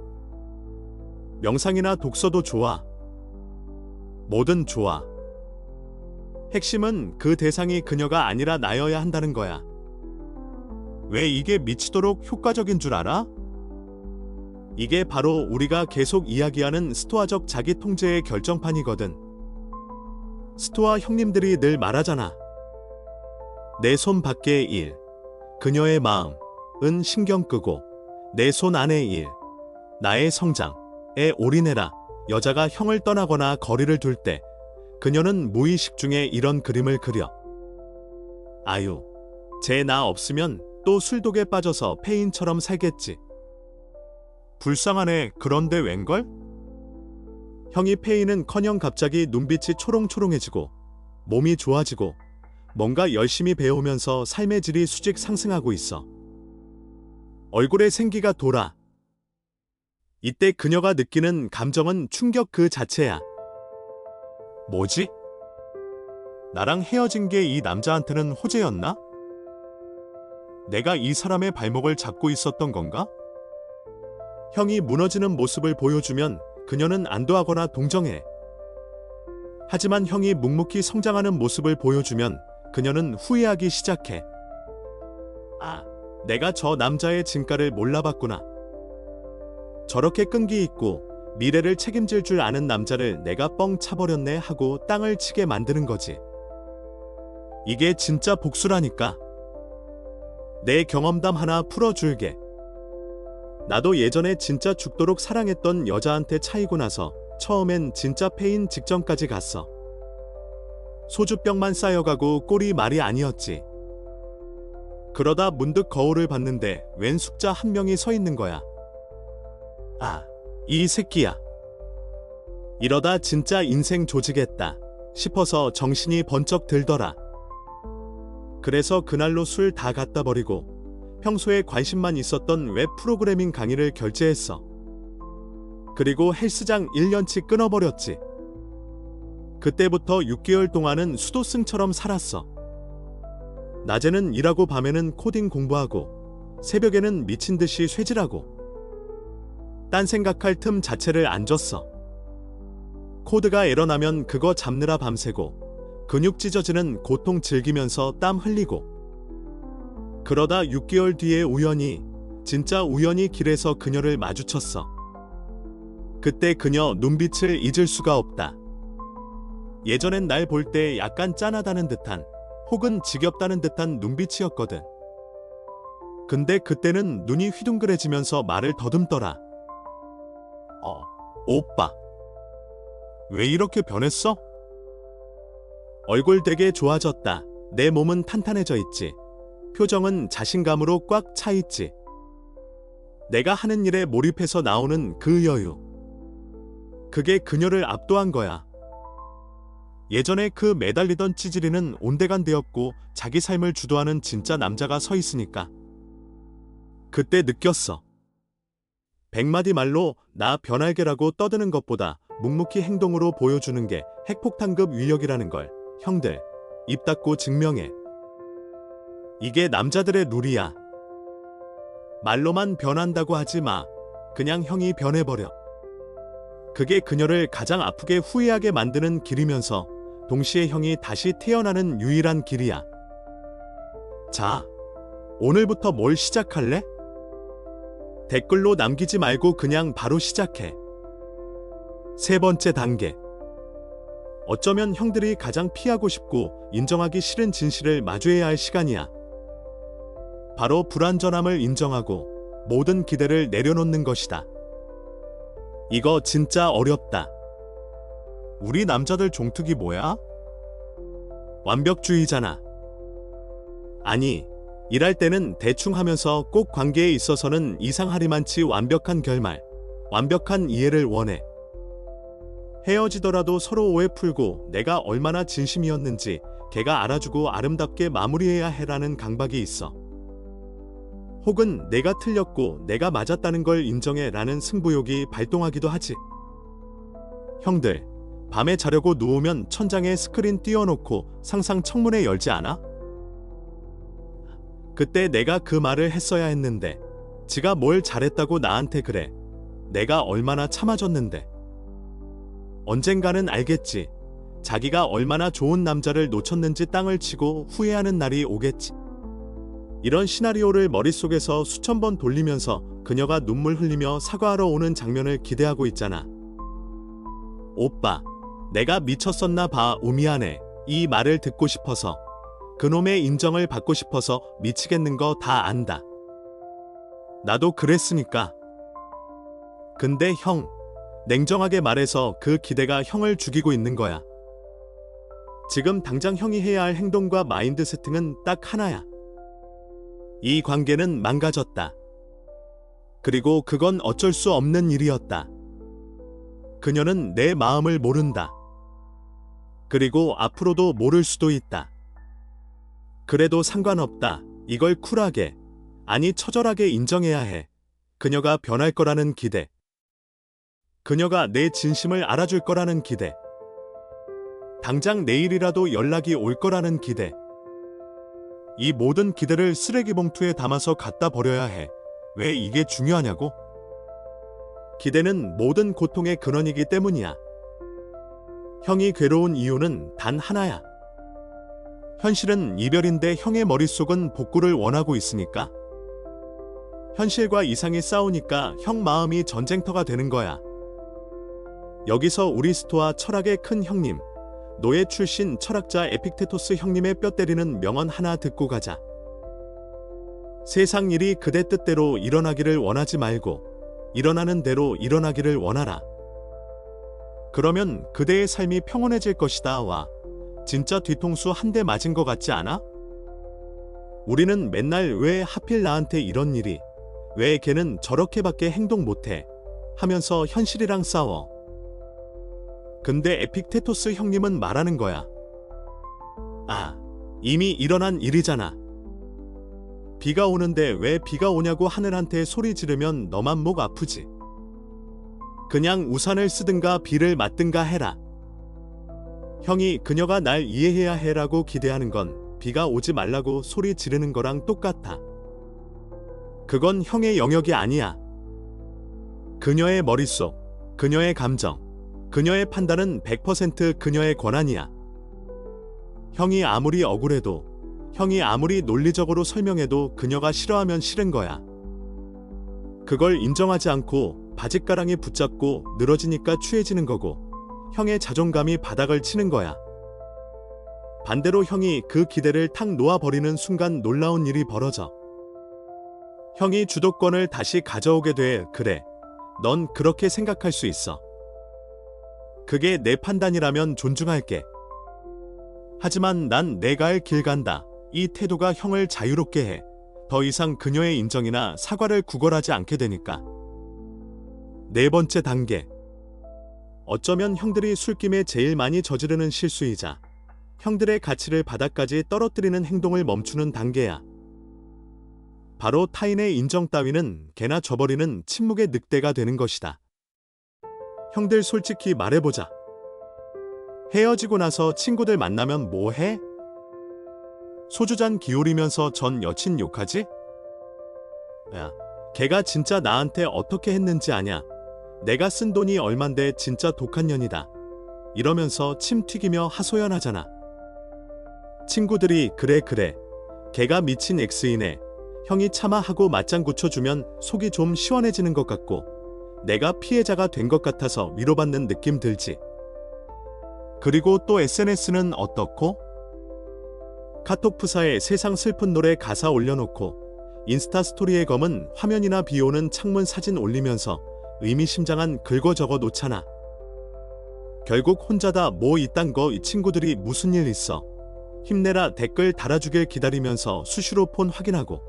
[SPEAKER 1] 명상이나 독서도 좋아. 뭐든 좋아. 핵심은 그 대상이 그녀가 아니라 나여야 한다는 거야. 왜 이게 미치도록 효과적인 줄 알아? 이게 바로 우리가 계속 이야기하는 스토아적 자기 통제의 결정판이거든. 스토아 형님들이 늘 말하잖아. 내 손 밖의 일, 그녀의 마음은 신경 끄고 내 손 안의 일, 나의 성장에 올인해라. 여자가 형을 떠나거나 거리를 둘 때 그녀는 무의식 중에 이런 그림을 그려. 아유, 쟤 나 없으면 또 술독에 빠져서 폐인처럼 살겠지. 불쌍하네. 그런데 웬걸? 형이 폐인은커녕 갑자기 눈빛이 초롱초롱해지고 몸이 좋아지고 뭔가 열심히 배우면서 삶의 질이 수직 상승하고 있어. 얼굴에 생기가 돌아. 이때 그녀가 느끼는 감정은 충격 그 자체야. 뭐지? 나랑 헤어진 게 이 남자한테는 호재였나? 내가 이 사람의 발목을 잡고 있었던 건가? 형이 무너지는 모습을 보여주면 그녀는 안도하거나 동정해. 하지만 형이 묵묵히 성장하는 모습을 보여주면 그녀는 후회하기 시작해. 아, 내가 저 남자의 진가를 몰라봤구나. 저렇게 끈기 있고 미래를 책임질 줄 아는 남자를 내가 뻥 차버렸네 하고 땅을 치게 만드는 거지. 이게 진짜 복수라니까. 내 경험담 하나 풀어줄게. 나도 예전에 진짜 죽도록 사랑했던 여자한테 차이고 나서 처음엔 진짜 폐인 직전까지 갔어. 소주병만 쌓여가고 꼴이 말이 아니었지. 그러다 문득 거울을 봤는데 웬 숙자 한 명이 서 있는 거야. 아, 이 새끼야. 이러다 진짜 인생 조지겠다 싶어서 정신이 번쩍 들더라. 그래서 그날로 술 다 갖다 버리고 평소에 관심만 있었던 웹 프로그래밍 강의를 결제했어. 그리고 헬스장 1년치 끊어버렸지. 그때부터 6개월 동안은 수도승처럼 살았어. 낮에는 일하고 밤에는 코딩 공부하고 새벽에는 미친 듯이 쇠질하고 딴 생각할 틈 자체를 안 줬어. 코드가 에러나면 그거 잡느라 밤새고 근육 찢어지는 고통 즐기면서 땀 흘리고. 그러다 6개월 뒤에 우연히, 진짜 우연히 길에서 그녀를 마주쳤어. 그때 그녀 눈빛을 잊을 수가 없다. 예전엔 날 볼 때 약간 짠하다는 듯한 혹은 지겹다는 듯한 눈빛이었거든. 근데 그때는 눈이 휘둥그레지면서 말을 더듬더라. 오빠. 왜 이렇게 변했어? 얼굴 되게 좋아졌다. 내 몸은 탄탄해져 있지. 표정은 자신감으로 꽉 차 있지. 내가 하는 일에 몰입해서 나오는 그 여유. 그게 그녀를 압도한 거야. 예전에 그 매달리던 찌질이는 온데간데없고 자기 삶을 주도하는 진짜 남자가 서 있으니까. 그때 느꼈어. 100마디 말로 나 변할게라고 떠드는 것보다 묵묵히 행동으로 보여주는 게 핵폭탄급 위력이라는 걸 형들 입 닫고 증명해. 이게 남자들의 룰이야. 말로만 변한다고 하지 마. 그냥 형이 변해버려. 그게 그녀를 가장 아프게 후회하게 만드는 길이면서 동시에 형이 다시 태어나는 유일한 길이야. 자, 오늘부터 뭘 시작할래? 댓글로 남기지 말고 그냥 바로 시작해. 세 번째 단계. 어쩌면 형들이 가장 피하고 싶고 인정하기 싫은 진실을 마주해야 할 시간이야. 바로 불완전함을 인정하고 모든 기대를 내려놓는 것이다. 이거 진짜 어렵다. 우리 남자들 종특이 뭐야? 완벽주의잖아. 아니, 일할 때는 대충 하면서 꼭 관계에 있어서는 이상하리만치 완벽한 결말, 완벽한 이해를 원해. 헤어지더라도 서로 오해 풀고 내가 얼마나 진심이었는지 걔가 알아주고 아름답게 마무리해야 해라는 강박이 있어. 혹은 내가 틀렸고 내가 맞았다는 걸 인정해 라는 승부욕이 발동하기도 하지. 형들, 밤에 자려고 누우면 천장에 스크린 띄워놓고 상상 청문회 열지 않아? 그때 내가 그 말을 했어야 했는데 지가 뭘 잘했다고 나한테 그래. 내가 얼마나 참아줬는데. 언젠가는 알겠지. 자기가 얼마나 좋은 남자를 놓쳤는지 땅을 치고 후회하는 날이 오겠지. 이런 시나리오를 머릿속에서 수천 번 돌리면서 그녀가 눈물 흘리며 사과하러 오는 장면을 기대하고 있잖아. 오빠, 내가 미쳤었나 봐. 미안해. 이 말을 듣고 싶어서. 그놈의 인정을 받고 싶어서 미치겠는 거 다 안다. 나도 그랬으니까. 근데 형, 냉정하게 말해서 그 기대가 형을 죽이고 있는 거야. 지금 당장 형이 해야 할 행동과 마인드 세팅은 딱 하나야. 이 관계는 망가졌다. 그리고 그건 어쩔 수 없는 일이었다. 그녀는 내 마음을 모른다. 그리고 앞으로도 모를 수도 있다. 그래도 상관없다. 이걸 쿨하게, 아니 처절하게 인정해야 해. 그녀가 변할 거라는 기대. 그녀가 내 진심을 알아줄 거라는 기대. 당장 내일이라도 연락이 올 거라는 기대. 이 모든 기대를 쓰레기 봉투에 담아서 갖다 버려야 해. 왜 이게 중요하냐고? 기대는 모든 고통의 근원이기 때문이야. 형이 괴로운 이유는 단 하나야. 현실은 이별인데 형의 머릿속은 복구를 원하고 있으니까. 현실과 이상이 싸우니까 형 마음이 전쟁터가 되는 거야. 여기서 우리 스토아 철학의 큰 형님, 노예 출신 철학자 에픽테토스 형님의 뼈 때리는 명언 하나 듣고 가자. 세상 일이 그대 뜻대로 일어나기를 원하지 말고 일어나는 대로 일어나기를 원하라. 그러면 그대의 삶이 평온해질 것이다. 와, 진짜 뒤통수 한 대 맞은 것 같지 않아? 우리는 맨날 왜 하필 나한테 이런 일이, 왜 걔는 저렇게밖에 행동 못해 하면서 현실이랑 싸워. 근데 에픽테토스 형님은 말하는 거야. 아, 이미 일어난 일이잖아. 비가 오는데 왜 비가 오냐고 하늘한테 소리 지르면 너만 목 아프지. 그냥 우산을 쓰든가 비를 맞든가 해라. 형이 그녀가 날 이해해야 해라고 기대하는 건 비가 오지 말라고 소리 지르는 거랑 똑같아. 그건 형의 영역이 아니야. 그녀의 머릿속, 그녀의 감정, 그녀의 판단은 100% 그녀의 권한이야. 형이 아무리 억울해도, 형이 아무리 논리적으로 설명해도 그녀가 싫어하면 싫은 거야. 그걸 인정하지 않고 바짓가랑이 붙잡고 늘어지니까 취해지는 거고, 형의 자존감이 바닥을 치는 거야. 반대로 형이 그 기대를 탁 놓아버리는 순간 놀라운 일이 벌어져. 형이 주도권을 다시 가져오게 돼. 그래, 넌 그렇게 생각할 수 있어. 그게 내 판단이라면 존중할게. 하지만 난 내가 할 길 간다. 이 태도가 형을 자유롭게 해. 더 이상 그녀의 인정이나 사과를 구걸하지 않게 되니까. 네 번째 단계. 어쩌면 형들이 술김에 제일 많이 저지르는 실수이자 형들의 가치를 바닥까지 떨어뜨리는 행동을 멈추는 단계야. 바로 타인의 인정 따위는 개나 저버리는 침묵의 늑대가 되는 것이다. 형들 솔직히 말해보자. 헤어지고 나서 친구들 만나면 뭐 해? 소주잔 기울이면서 전 여친 욕하지? 야, 걔가 진짜 나한테 어떻게 했는지 아냐? 내가 쓴 돈이 얼만데 진짜 독한 년이다. 이러면서 침 튀기며 하소연하잖아. 친구들이 그래 걔가 미친 X이네. 형이 차마 하고 맞장구 쳐주면 속이 좀 시원해지는 것 같고 내가 피해자가 된 것 같아서 위로받는 느낌 들지. 그리고 또 SNS는 어떻고? 카톡 프사에 세상 슬픈 노래 가사 올려놓고 인스타 스토리에 검은 화면이나 비 오는 창문 사진 올리면서 의미심장한 긁어 적어 놓잖아. 결국 혼자다 뭐 이딴 거 이 친구들이 무슨 일 있어. 힘내라 댓글 달아주길 기다리면서 수시로 폰 확인하고.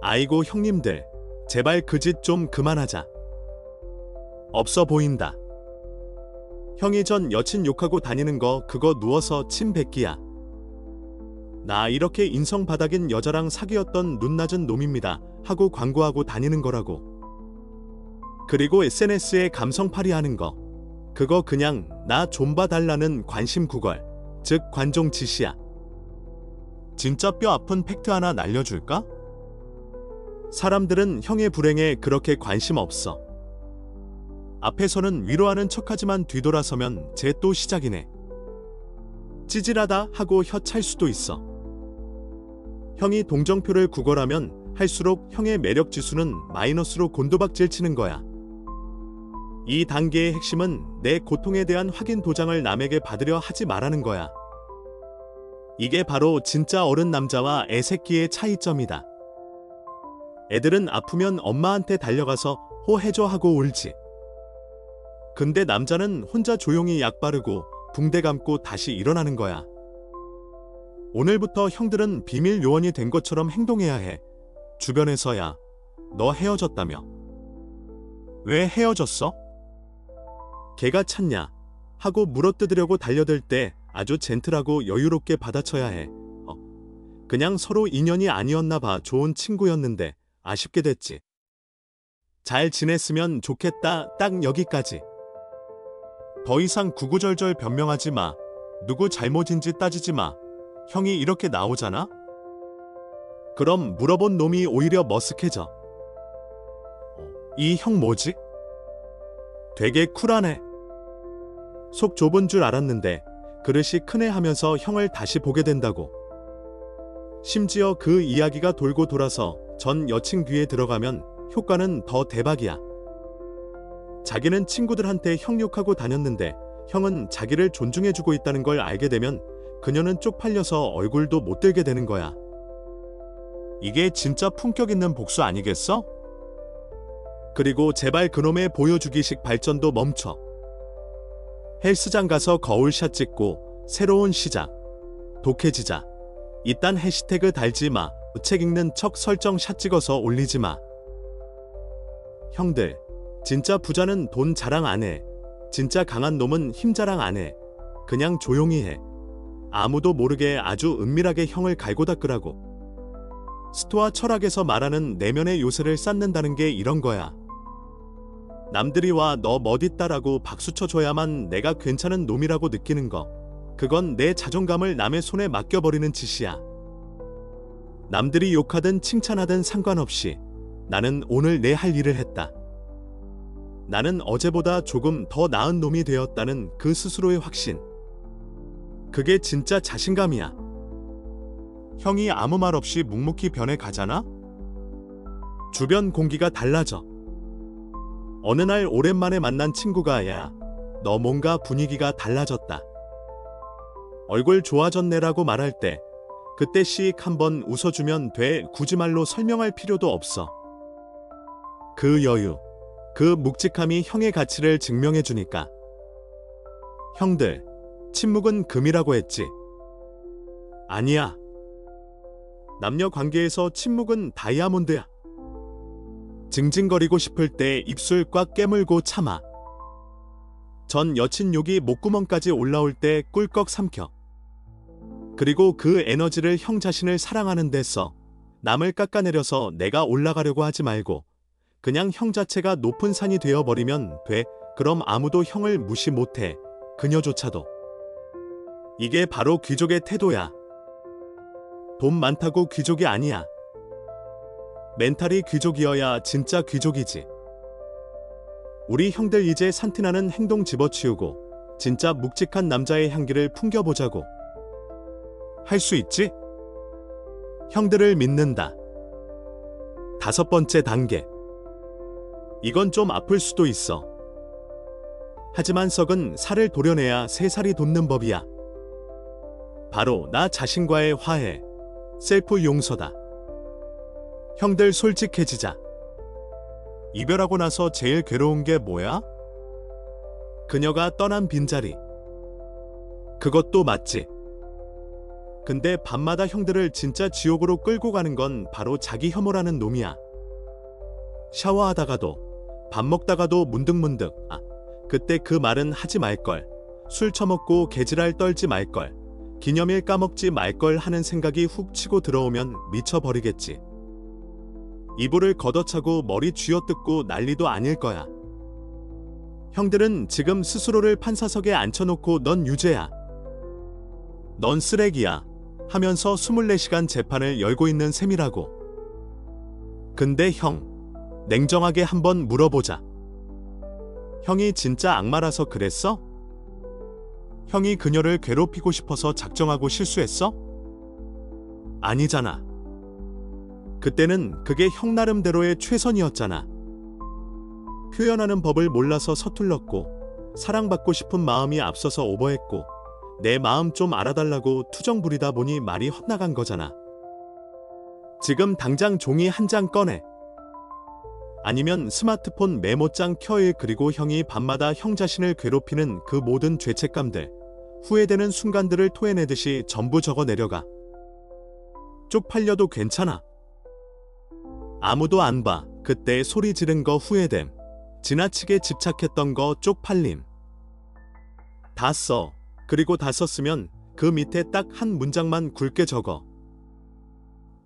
[SPEAKER 1] 아이고 형님들 제발 그 짓 좀 그만하자. 없어 보인다. 형이 전 여친 욕하고 다니는 거 그거 누워서 침 뱉기야. 나 이렇게 인성 바닥인 여자랑 사귀었던 눈 낮은 놈입니다 하고 광고하고 다니는 거라고. 그리고 SNS에 감성팔이 하는 거 그거 그냥 나 좀 봐달라는 관심 구걸, 즉 관종 짓이야. 진짜 뼈 아픈 팩트 하나 날려줄까? 사람들은 형의 불행에 그렇게 관심 없어. 앞에서는 위로하는 척하지만 뒤돌아서면 쟤 또 시작이네. 찌질하다 하고 혀 찰 수도 있어. 형이 동정표를 구걸하면 할수록 형의 매력 지수는 마이너스로 곤두박질 치는 거야. 이 단계의 핵심은 내 고통에 대한 확인 도장을 남에게 받으려 하지 말라는 거야. 이게 바로 진짜 어른 남자와 애새끼의 차이점이다. 애들은 아프면 엄마한테 달려가서 호해줘 하고 울지. 근데 남자는 혼자 조용히 약 바르고 붕대 감고 다시 일어나는 거야. 오늘부터 형들은 비밀 요원이 된 것처럼 행동해야 해. 주변에서야 너 헤어졌다며. 왜 헤어졌어? 걔가 찾냐? 하고 물어뜯으려고 달려들 때 아주 젠틀하고 여유롭게 받아쳐야 해. 그냥 서로 인연이 아니었나 봐. 좋은 친구였는데 아쉽게 됐지. 잘 지냈으면 좋겠다. 딱 여기까지. 더 이상 구구절절 변명하지 마. 누구 잘못인지 따지지 마. 형이 이렇게 나오잖아? 그럼 물어본 놈이 오히려 머쓱해져. 이 형 뭐지? 되게 쿨하네. 속 좁은 줄 알았는데 그릇이 크네 하면서 형을 다시 보게 된다고. 심지어 그 이야기가 돌고 돌아서 전 여친 귀에 들어가면 효과는 더 대박이야. 자기는 친구들한테 형 욕하고 다녔는데 형은 자기를 존중해주고 있다는 걸 알게 되면 그녀는 쪽팔려서 얼굴도 못 들게 되는 거야. 이게 진짜 품격 있는 복수 아니겠어? 그리고 제발 그놈의 보여주기식 발전도 멈춰. 헬스장 가서 거울샷 찍고 새로운 시작, 독해지자. 이딴 해시태그 달지 마. 책 읽는 척 설정 샷 찍어서 올리지 마. 형들, 진짜 부자는 돈 자랑 안 해. 진짜 강한 놈은 힘 자랑 안 해. 그냥 조용히 해. 아무도 모르게 아주 은밀하게 형을 갈고 닦으라고. 스토아 철학에서 말하는 내면의 요새를 쌓는다는 게 이런 거야. 남들이 와 너 멋있다라고 박수 쳐줘야만 내가 괜찮은 놈이라고 느끼는 거. 그건 내 자존감을 남의 손에 맡겨버리는 짓이야. 남들이 욕하든 칭찬하든 상관없이 나는 오늘 내 할 일을 했다. 나는 어제보다 조금 더 나은 놈이 되었다는 그 스스로의 확신. 그게 진짜 자신감이야. 형이 아무 말 없이 묵묵히 변해 가잖아? 주변 공기가 달라져. 어느 날 오랜만에 만난 친구가 야, 너 뭔가 분위기가 달라졌다. 얼굴 좋아졌네라고 말할 때 그때 씩 한번 웃어주면 돼. 굳이 말로 설명할 필요도 없어. 그 여유, 그 묵직함이 형의 가치를 증명해주니까. 형들, 침묵은 금이라고 했지. 아니야. 남녀 관계에서 침묵은 다이아몬드야. 징징거리고 싶을 때 입술 꽉 깨물고 참아. 전 여친 욕이 목구멍까지 올라올 때 꿀꺽 삼켜. 그리고 그 에너지를 형 자신을 사랑하는 데 써. 남을 깎아내려서 내가 올라가려고 하지 말고 그냥 형 자체가 높은 산이 되어버리면 돼. 그럼 아무도 형을 무시 못해. 그녀조차도. 이게 바로 귀족의 태도야. 돈 많다고 귀족이 아니야. 멘탈이 귀족이어야 진짜 귀족이지. 우리 형들 이제 산티나는 행동 집어치우고 진짜 묵직한 남자의 향기를 풍겨보자고. 할 수 있지? 형들을 믿는다. 5번째 단계. 이건 좀 아플 수도 있어. 하지만 썩은 살을 도려내야 새 살이 돋는 법이야. 바로 나 자신과의 화해, 셀프 용서다. 형들 솔직해지자. 이별하고 나서 제일 괴로운 게 뭐야? 그녀가 떠난 빈자리. 그것도 맞지. 근데 밤마다 형들을 진짜 지옥으로 끌고 가는 건 바로 자기 혐오라는 놈이야. 샤워하다가도, 밥 먹다가도 문득문득, 그때 그 말은 하지 말걸. 술 처먹고 개지랄 떨지 말걸. 기념일 까먹지 말걸 하는 생각이 훅 치고 들어오면 미쳐버리겠지. 이불을 걷어차고 머리 쥐어뜯고 난리도 아닐 거야. 형들은 지금 스스로를 판사석에 앉혀놓고 넌 유죄야. 넌 쓰레기야. 하면서 24시간 재판을 열고 있는 셈이라고. 근데 형, 냉정하게 한번 물어보자. 형이 진짜 악마라서 그랬어? 형이 그녀를 괴롭히고 싶어서 작정하고 실수했어? 아니잖아. 그때는 그게 형 나름대로의 최선이었잖아. 표현하는 법을 몰라서 서툴렀고, 사랑받고 싶은 마음이 앞서서 오버했고, 내 마음 좀 알아달라고 투정 부리다 보니 말이 헛나간 거잖아. 지금 당장 종이 한 장 꺼내. 아니면 스마트폰 메모장 켜일. 그리고 형이 밤마다 형 자신을 괴롭히는 그 모든 죄책감들, 후회되는 순간들을 토해내듯이 전부 적어 내려가. 쪽팔려도 괜찮아. 아무도 안 봐. 그때 소리 지른 거 후회됨. 지나치게 집착했던 거 쪽팔림. 다 써. 그리고 다 썼으면 그 밑에 딱 한 문장만 굵게 적어.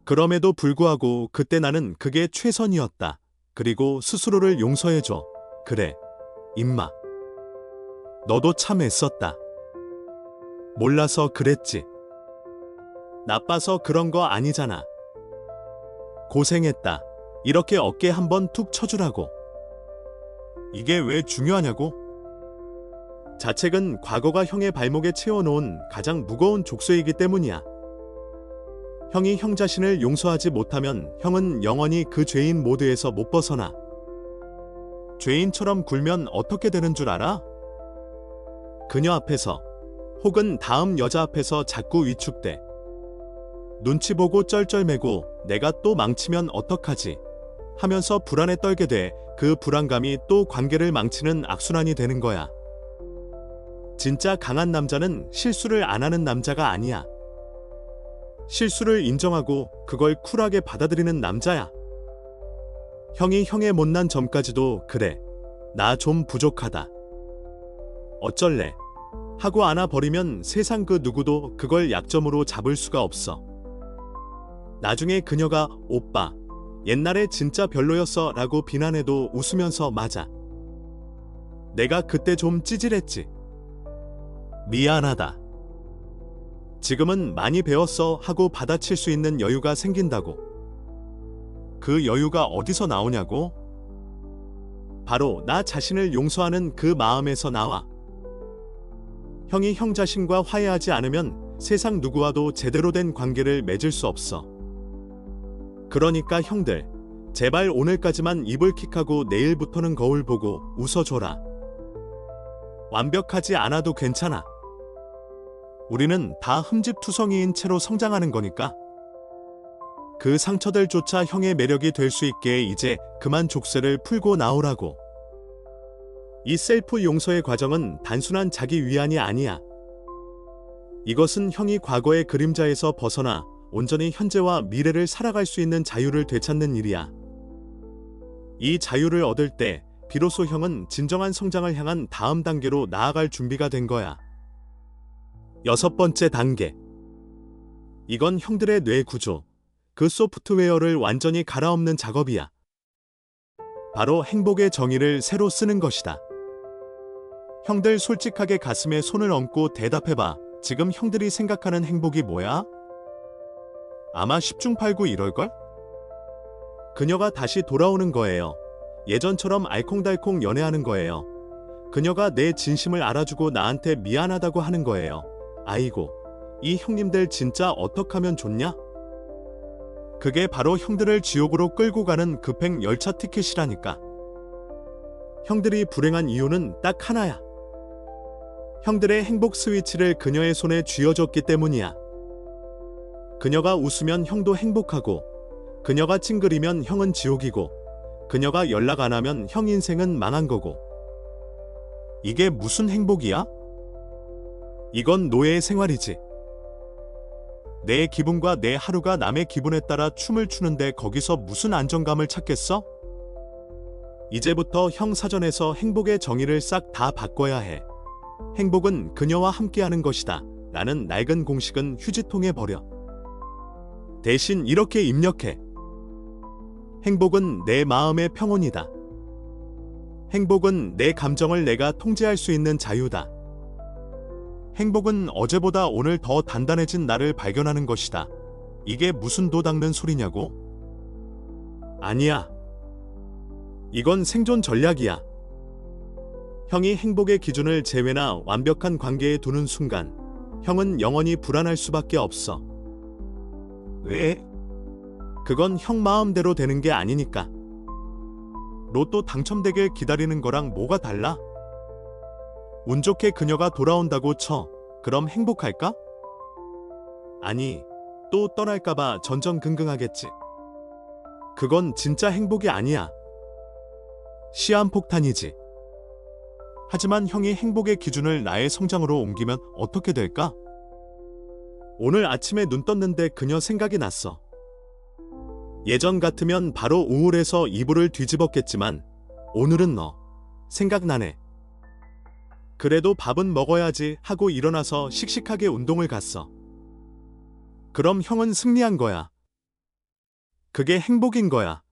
[SPEAKER 1] 그럼에도 불구하고 그때 나는 그게 최선이었다. 그리고 스스로를 용서해줘. 그래, 임마. 너도 참 애썼다. 몰라서 그랬지. 나빠서 그런 거 아니잖아. 고생했다. 이렇게 어깨 한번 툭 쳐주라고. 이게 왜 중요하냐고? 자책은 과거가 형의 발목에 채워놓은 가장 무거운 족쇄이기 때문이야. 형이 형 자신을 용서하지 못하면 형은 영원히 그 죄인 모드에서 못 벗어나. 죄인처럼 굴면 어떻게 되는 줄 알아? 그녀 앞에서 혹은 다음 여자 앞에서 자꾸 위축돼. 눈치 보고 쩔쩔매고 내가 또 망치면 어떡하지 하면서 불안에 떨게 돼. 그 불안감이 또 관계를 망치는 악순환이 되는 거야. 진짜 강한 남자는 실수를 안 하는 남자가 아니야. 실수를 인정하고 그걸 쿨하게 받아들이는 남자야. 형이 형의 못난 점까지도 그래, 나 좀 부족하다. 어쩔래? 하고 안아버리면 세상 그 누구도 그걸 약점으로 잡을 수가 없어. 나중에 그녀가 오빠, 옛날에 진짜 별로였어 라고 비난해도 웃으면서 맞아. 내가 그때 좀 찌질했지. 미안하다. 지금은 많이 배웠어 하고 받아칠 수 있는 여유가 생긴다고. 그 여유가 어디서 나오냐고? 바로 나 자신을 용서하는 그 마음에서 나와. 형이 형 자신과 화해하지 않으면 세상 누구와도 제대로 된 관계를 맺을 수 없어. 그러니까 형들, 제발 오늘까지만 이불킥하고 내일부터는 거울 보고 웃어줘라. 완벽하지 않아도 괜찮아. 우리는 다 흠집투성이인 채로 성장하는 거니까. 그 상처들조차 형의 매력이 될 수 있게 이제 그만 족쇄를 풀고 나오라고. 이 셀프 용서의 과정은 단순한 자기 위안이 아니야. 이것은 형이 과거의 그림자에서 벗어나 온전히 현재와 미래를 살아갈 수 있는 자유를 되찾는 일이야. 이 자유를 얻을 때 비로소 형은 진정한 성장을 향한 다음 단계로 나아갈 준비가 된 거야. 6번째 단계. 이건 형들의 뇌 구조, 그 소프트웨어를 완전히 갈아엎는 작업이야. 바로 행복의 정의를 새로 쓰는 것이다. 형들 솔직하게 가슴에 손을 얹고 대답해봐. 지금 형들이 생각하는 행복이 뭐야? 아마 10중 8구 이럴걸? 그녀가 다시 돌아오는 거예요. 예전처럼 알콩달콩 연애하는 거예요. 그녀가 내 진심을 알아주고 나한테 미안하다고 하는 거예요. 아이고, 이 형님들 진짜 어떡하면 좋냐? 그게 바로 형들을 지옥으로 끌고 가는 급행 열차 티켓이라니까. 형들이 불행한 이유는 딱 하나야. 형들의 행복 스위치를 그녀의 손에 쥐어줬기 때문이야. 그녀가 웃으면 형도 행복하고, 그녀가 찡그리면 형은 지옥이고, 그녀가 연락 안 하면 형 인생은 망한 거고. 이게 무슨 행복이야? 이건 노예의 생활이지. 내 기분과 내 하루가 남의 기분에 따라 춤을 추는데 거기서 무슨 안정감을 찾겠어? 이제부터 형 사전에서 행복의 정의를 싹 다 바꿔야 해. 행복은 그녀와 함께하는 것이다. 라는 낡은 공식은 휴지통에 버려. 대신 이렇게 입력해. 행복은 내 마음의 평온이다. 행복은 내 감정을 내가 통제할 수 있는 자유다. 행복은 어제보다 오늘 더 단단해진 나를 발견하는 것이다. 이게 무슨 도 닦는 소리냐고? 아니야. 이건 생존 전략이야. 형이 행복의 기준을 재회나 완벽한 관계에 두는 순간, 형은 영원히 불안할 수밖에 없어. 왜? 그건 형 마음대로 되는 게 아니니까. 로또 당첨되길 기다리는 거랑 뭐가 달라? 운 좋게 그녀가 돌아온다고 쳐. 그럼 행복할까? 아니, 또 떠날까봐 전전긍긍하겠지. 그건 진짜 행복이 아니야. 시한폭탄이지. 하지만 형이 행복의 기준을 나의 성장으로 옮기면 어떻게 될까? 오늘 아침에 눈 떴는데 그녀 생각이 났어. 예전 같으면 바로 우울해서 이불을 뒤집었겠지만 오늘은 너 생각나네. 그래도 밥은 먹어야지 하고 일어나서 씩씩하게 운동을 갔어. 그럼 형은 승리한 거야. 그게 행복인 거야.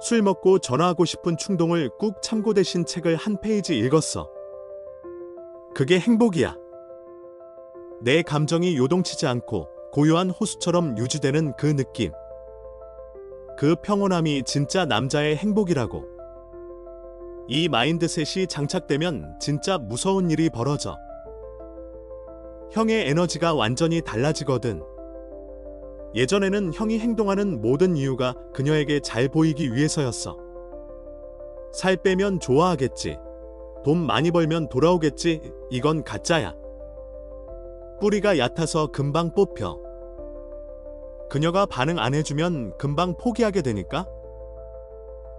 [SPEAKER 1] 술 먹고 전화하고 싶은 충동을 꾹 참고 대신 책을 한 페이지 읽었어. 그게 행복이야. 내 감정이 요동치지 않고 고요한 호수처럼 유지되는 그 느낌. 그 평온함이 진짜 남자의 행복이라고. 이 마인드셋이 장착되면 진짜 무서운 일이 벌어져. 형의 에너지가 완전히 달라지거든. 예전에는 형이 행동하는 모든 이유가 그녀에게 잘 보이기 위해서였어. 살 빼면 좋아하겠지. 돈 많이 벌면 돌아오겠지. 이건 가짜야. 뿌리가 얕아서 금방 뽑혀. 그녀가 반응 안 해주면 금방 포기하게 되니까?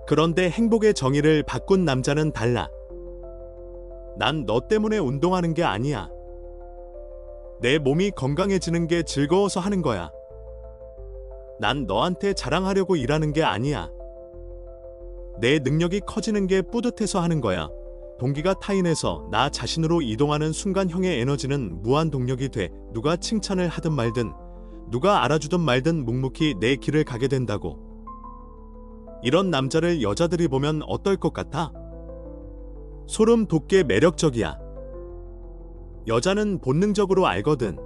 [SPEAKER 1] 그런데 행복의 정의를 바꾼 남자는 달라. 난 너 때문에 운동하는 게 아니야. 내 몸이 건강해지는 게 즐거워서 하는 거야. 난 너한테 자랑하려고 일하는 게 아니야. 내 능력이 커지는 게 뿌듯해서 하는 거야. 동기가 타인에서 나 자신으로 이동하는 순간 형의 에너지는 무한 동력이 돼. 누가 칭찬을 하든 말든, 누가 알아주든 말든 묵묵히 내 길을 가게 된다고. 이런 남자를 여자들이 보면 어떨 것 같아? 소름 돋게 매력적이야. 여자는 본능적으로 알거든.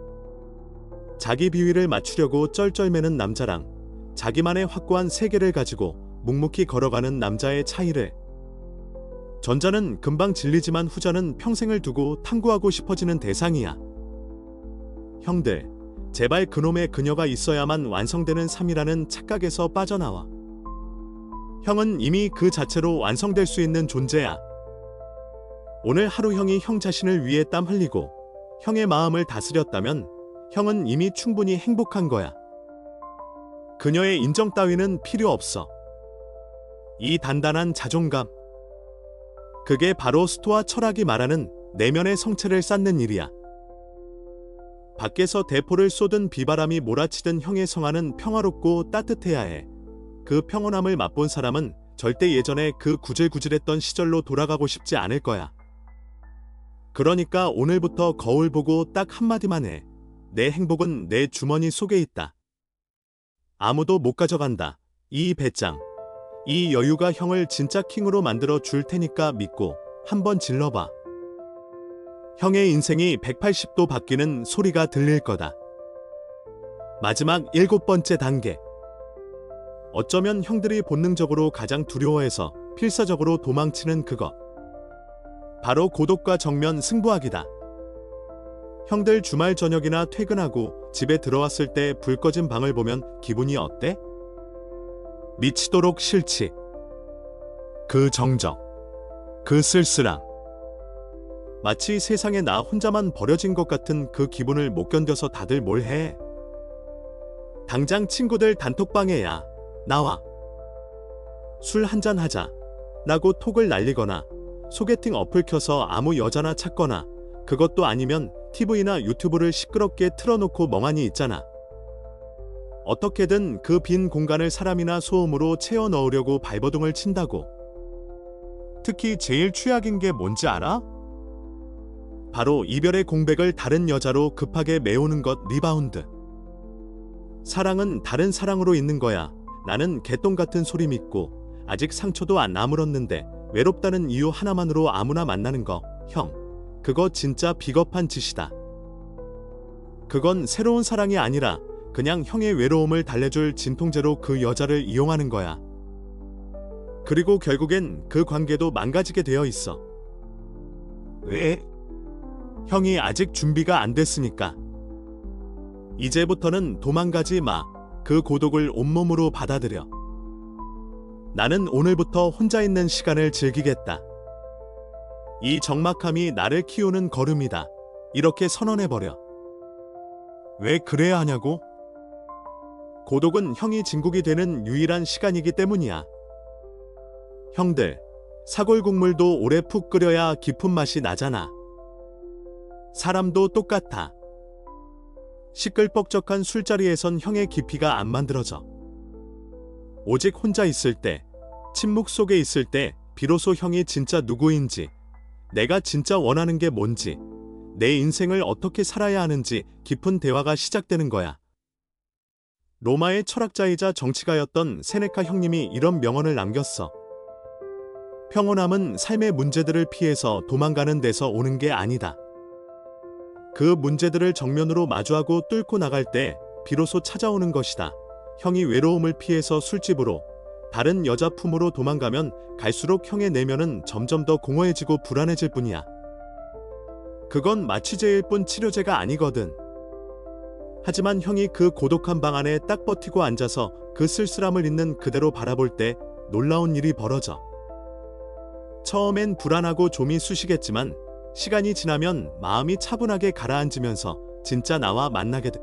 [SPEAKER 1] 자기 비위를 맞추려고 쩔쩔매는 남자랑 자기만의 확고한 세계를 가지고 묵묵히 걸어가는 남자의 차이를. 전자는 금방 질리지만 후자는 평생을 두고 탐구하고 싶어지는 대상이야. 형들, 제발 그놈의 그녀가 있어야만 완성되는 삶이라는 착각에서 빠져나와. 형은 이미 그 자체로 완성될 수 있는 존재야. 오늘 하루 형이 형 자신을 위해 땀 흘리고 형의 마음을 다스렸다면 형은 이미 충분히 행복한 거야. 그녀의 인정 따위는 필요 없어. 이 단단한 자존감. 그게 바로 스토아 철학이 말하는 내면의 성체를 쌓는 일이야. 밖에서 대포를 쏟은 비바람이 몰아치던 형의 성안은 평화롭고 따뜻해야 해. 그 평온함을 맛본 사람은 절대 예전에 그 구질구질했던 시절로 돌아가고 싶지 않을 거야. 그러니까 오늘부터 거울 보고 딱 한마디만 해. 내 행복은 내 주머니 속에 있다. 아무도 못 가져간다. 이 배짱. 이 여유가 형을 진짜 킹으로 만들어 줄 테니까 믿고 한번 질러봐. 형의 인생이 180도 바뀌는 소리가 들릴 거다. 마지막 7번째 단계. 어쩌면 형들이 본능적으로 가장 두려워해서 필사적으로 도망치는 그것. 바로 고독과 정면 승부하기다. 형들 주말 저녁이나 퇴근하고 집에 들어왔을 때 불 꺼진 방을 보면 기분이 어때? 미치도록 싫지. 그 정적, 그 쓸쓸함. 마치 세상에 나 혼자만 버려진 것 같은 그 기분을 못 견뎌서 다들 뭘 해? 당장 친구들 단톡방에야 나와. 술 한잔 하자. 라고 톡을 날리거나 소개팅 어플 켜서 아무 여자나 찾거나 그것도 아니면 TV나 유튜브를 시끄럽게 틀어놓고 멍하니 있잖아. 어떻게든 그 빈 공간을 사람이나 소음으로 채워 넣으려고 발버둥을 친다고. 특히 제일 최악인 게 뭔지 알아? 바로 이별의 공백을 다른 여자로 급하게 메우는 것. 리바운드. 사랑은 다른 사랑으로 있는 거야. 나는 개똥 같은 소리 믿고 아직 상처도 안 아물었는데 외롭다는 이유 하나만으로 아무나 만나는 거. 형, 그거 진짜 비겁한 짓이다. 그건 새로운 사랑이 아니라 그냥 형의 외로움을 달래줄 진통제로 그 여자를 이용하는 거야. 그리고 결국엔 그 관계도 망가지게 되어 있어. 왜? 형이 아직 준비가 안 됐으니까. 이제부터는 도망가지 마. 그 고독을 온몸으로 받아들여. 나는 오늘부터 혼자 있는 시간을 즐기겠다. 이 적막함이 나를 키우는 걸음이다. 이렇게 선언해버려. 왜 그래야 하냐고? 고독은 형이 진국이 되는 유일한 시간이기 때문이야. 형들, 사골 국물도 오래 푹 끓여야 깊은 맛이 나잖아. 사람도 똑같아. 시끌벅적한 술자리에선 형의 깊이가 안 만들어져. 오직 혼자 있을 때, 침묵 속에 있을 때 비로소 형이 진짜 누구인지, 내가 진짜 원하는 게 뭔지, 내 인생을 어떻게 살아야 하는지 깊은 대화가 시작되는 거야. 로마의 철학자이자 정치가였던 세네카 형님이 이런 명언을 남겼어. 평온함은 삶의 문제들을 피해서 도망가는 데서 오는 게 아니다. 그 문제들을 정면으로 마주하고 뚫고 나갈 때 비로소 찾아오는 것이다. 형이 외로움을 피해서 술집으로, 다른 여자 품으로 도망가면 갈수록 형의 내면은 점점 더 공허해지고 불안해질 뿐이야. 그건 마취제일 뿐 치료제가 아니거든. 하지만 형이 그 고독한 방 안에 딱 버티고 앉아서 그 쓸쓸함을 있는 그대로 바라볼 때 놀라운 일이 벌어져. 처음엔 불안하고 좀이 쑤시겠지만 시간이 지나면 마음이 차분하게 가라앉으면서 진짜 나와 만나게 돼.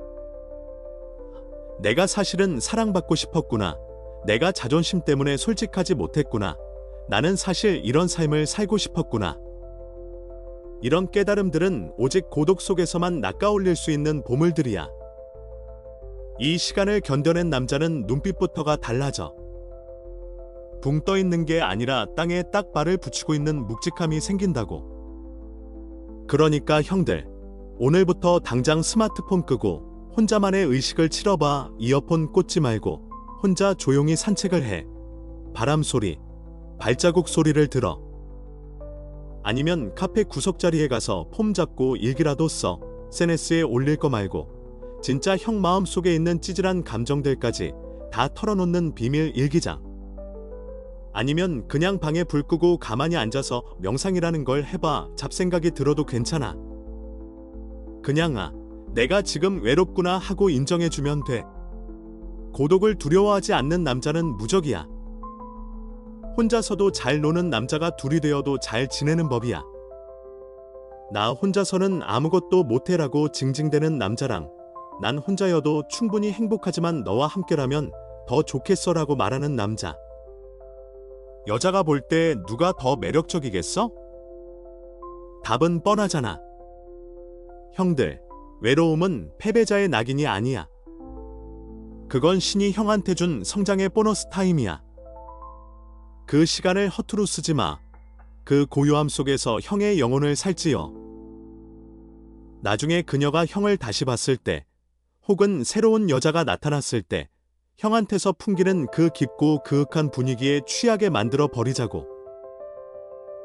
[SPEAKER 1] 내가 사실은 사랑받고 싶었구나. 내가 자존심 때문에 솔직하지 못했구나. 나는 사실 이런 삶을 살고 싶었구나. 이런 깨달음들은 오직 고독 속에서만 낚아올릴 수 있는 보물들이야. 이 시간을 견뎌낸 남자는 눈빛부터가 달라져. 붕 떠 있는 게 아니라 땅에 딱 발을 붙이고 있는 묵직함이 생긴다고. 그러니까 형들, 오늘부터 당장 스마트폰 끄고 혼자만의 의식을 치러봐. 이어폰 꽂지 말고 혼자 조용히 산책을 해. 바람 소리, 발자국 소리를 들어. 아니면 카페 구석자리에 가서 폼 잡고 일기라도 써. SNS에 올릴 거 말고 진짜 형 마음 속에 있는 찌질한 감정들까지 다 털어놓는 비밀 일기장. 아니면 그냥 방에 불 끄고 가만히 앉아서 명상이라는 걸 해봐. 잡생각이 들어도 괜찮아. 그냥 내가 지금 외롭구나 하고 인정해주면 돼. 고독을 두려워하지 않는 남자는 무적이야. 혼자서도 잘 노는 남자가 둘이 되어도 잘 지내는 법이야. 나 혼자서는 아무것도 못해라고 징징대는 남자랑 난 혼자여도 충분히 행복하지만 너와 함께라면 더 좋겠어라고 말하는 남자. 여자가 볼 때 누가 더 매력적이겠어? 답은 뻔하잖아. 형들, 외로움은 패배자의 낙인이 아니야. 그건 신이 형한테 준 성장의 보너스 타임이야. 그 시간을 허투루 쓰지 마. 그 고요함 속에서 형의 영혼을 살찌어. 나중에 그녀가 형을 다시 봤을 때, 혹은 새로운 여자가 나타났을 때 형한테서 풍기는 그 깊고 그윽한 분위기에 취하게 만들어 버리자고.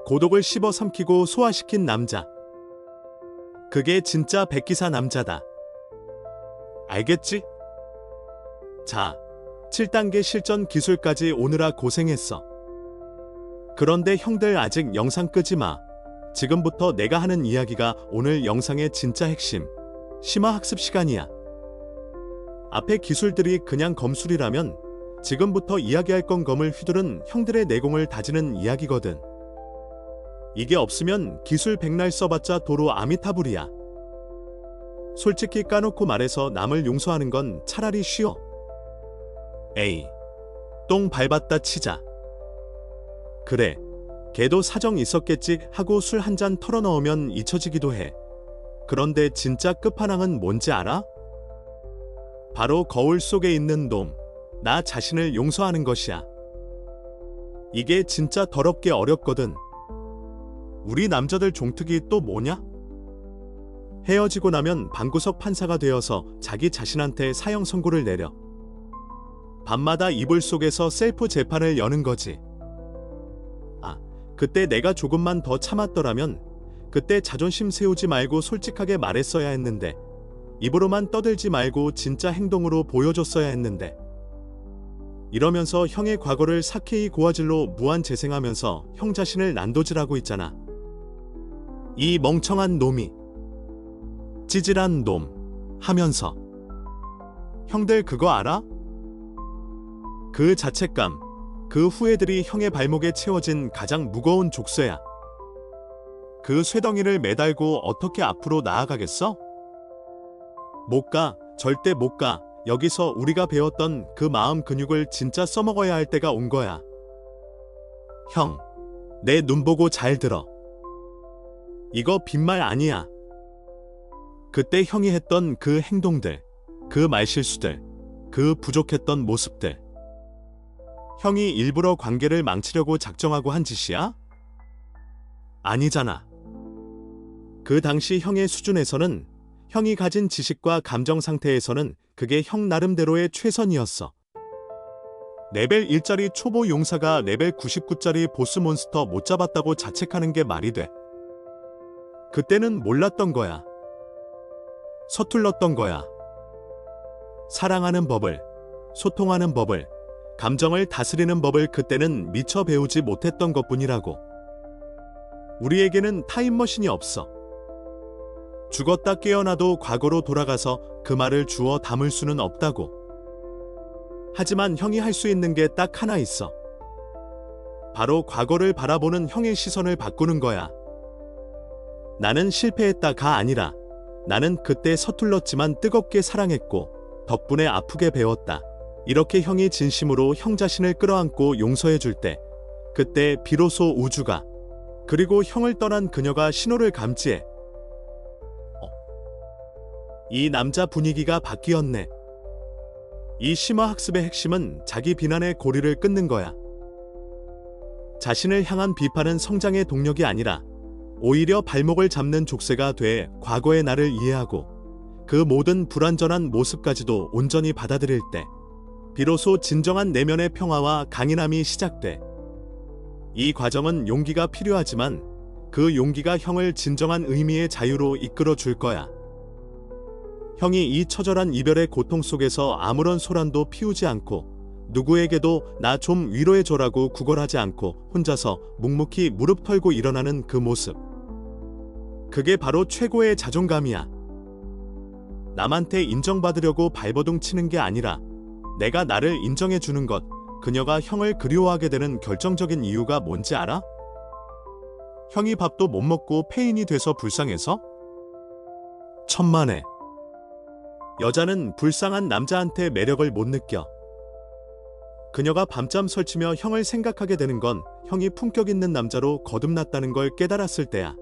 [SPEAKER 1] 고독을 씹어 삼키고 소화시킨 남자. 그게 진짜 백기사 남자다. 알겠지? 자, 7단계 실전 기술까지 오느라 고생했어. 그런데 형들 아직 영상 끄지 마. 지금부터 내가 하는 이야기가 오늘 영상의 진짜 핵심, 심화 학습 시간이야. 앞에 기술들이 그냥 검술이라면 지금부터 이야기할 건 검을 휘두른 형들의 내공을 다지는 이야기거든. 이게 없으면 기술 백날 써봤자 도로 아미타불이야. 솔직히 까놓고 말해서 남을 용서하는 건 차라리 쉬워. 에이, 똥 밟았다 치자. 그래, 걔도 사정 있었겠지 하고 술 한 잔 털어넣으면 잊혀지기도 해. 그런데 진짜 끝판왕은 뭔지 알아? 바로 거울 속에 있는 놈, 나 자신을 용서하는 것이야. 이게 진짜 더럽게 어렵거든. 우리 남자들 종특이 또 뭐냐? 헤어지고 나면 방구석 판사가 되어서 자기 자신한테 사형 선고를 내려. 밤마다 이불 속에서 셀프 재판을 여는 거지. 아, 그때 내가 조금만 더 참았더라면 그때 자존심 세우지 말고 솔직하게 말했어야 했는데, 입으로만 떠들지 말고 진짜 행동으로 보여줬어야 했는데. 이러면서 형의 과거를 사케이 고화질로 무한 재생하면서 형 자신을 난도질하고 있잖아. 이 멍청한 놈이, 찌질한 놈 하면서. 형들 그거 알아? 그 자책감, 그 후회들이 형의 발목에 채워진 가장 무거운 족쇄야. 그 쇠덩이를 매달고 어떻게 앞으로 나아가겠어? 못 가, 절대 못 가. 여기서 우리가 배웠던 그 마음 근육을 진짜 써먹어야 할 때가 온 거야. 형, 내 눈 보고 잘 들어. 이거 빈말 아니야. 그때 형이 했던 그 행동들, 그 말실수들, 그 부족했던 모습들. 형이 일부러 관계를 망치려고 작정하고 한 짓이야? 아니잖아. 그 당시 형의 수준에서는, 형이 가진 지식과 감정 상태에서는 그게 형 나름대로의 최선이었어. 레벨 1짜리 초보 용사가 레벨 99짜리 보스 몬스터 못 잡았다고 자책하는 게 말이 돼. 그때는 몰랐던 거야. 서툴렀던 거야. 사랑하는 법을, 소통하는 법을, 감정을 다스리는 법을 그때는 미처 배우지 못했던 것뿐이라고. 우리에게는 타임머신이 없어. 죽었다 깨어나도 과거로 돌아가서 그 말을 주워 담을 수는 없다고. 하지만 형이 할 수 있는 게 딱 하나 있어. 바로 과거를 바라보는 형의 시선을 바꾸는 거야. 나는 실패했다가 아니라, 나는 그때 서툴렀지만 뜨겁게 사랑했고 덕분에 아프게 배웠다. 이렇게 형이 진심으로 형 자신을 끌어안고 용서해 줄 때, 그때 비로소 우주가, 그리고 형을 떠난 그녀가 신호를 감지해. 이 남자 분위기가 바뀌었네. 이 심화 학습의 핵심은 자기 비난의 고리를 끊는 거야. 자신을 향한 비판은 성장의 동력이 아니라 오히려 발목을 잡는 족쇄가 돼 과거의 나를 이해하고 그 모든 불완전한 모습까지도 온전히 받아들일 때 비로소 진정한 내면의 평화와 강인함이 시작돼. 이 과정은 용기가 필요하지만 그 용기가 형을 진정한 의미의 자유로 이끌어 줄 거야. 형이 이 처절한 이별의 고통 속에서 아무런 소란도 피우지 않고 누구에게도 나 좀 위로해줘라고 구걸하지 않고 혼자서 묵묵히 무릎 털고 일어나는 그 모습. 그게 바로 최고의 자존감이야. 남한테 인정받으려고 발버둥 치는 게 아니라 내가 나를 인정해주는 것. 그녀가 형을 그리워하게 되는 결정적인 이유가 뭔지 알아? 형이 밥도 못 먹고 폐인이 돼서 불쌍해서? 천만에. 여자는 불쌍한 남자한테 매력을 못 느껴. 그녀가 밤잠 설치며 형을 생각하게 되는 건 형이 품격 있는 남자로 거듭났다는 걸 깨달았을 때야.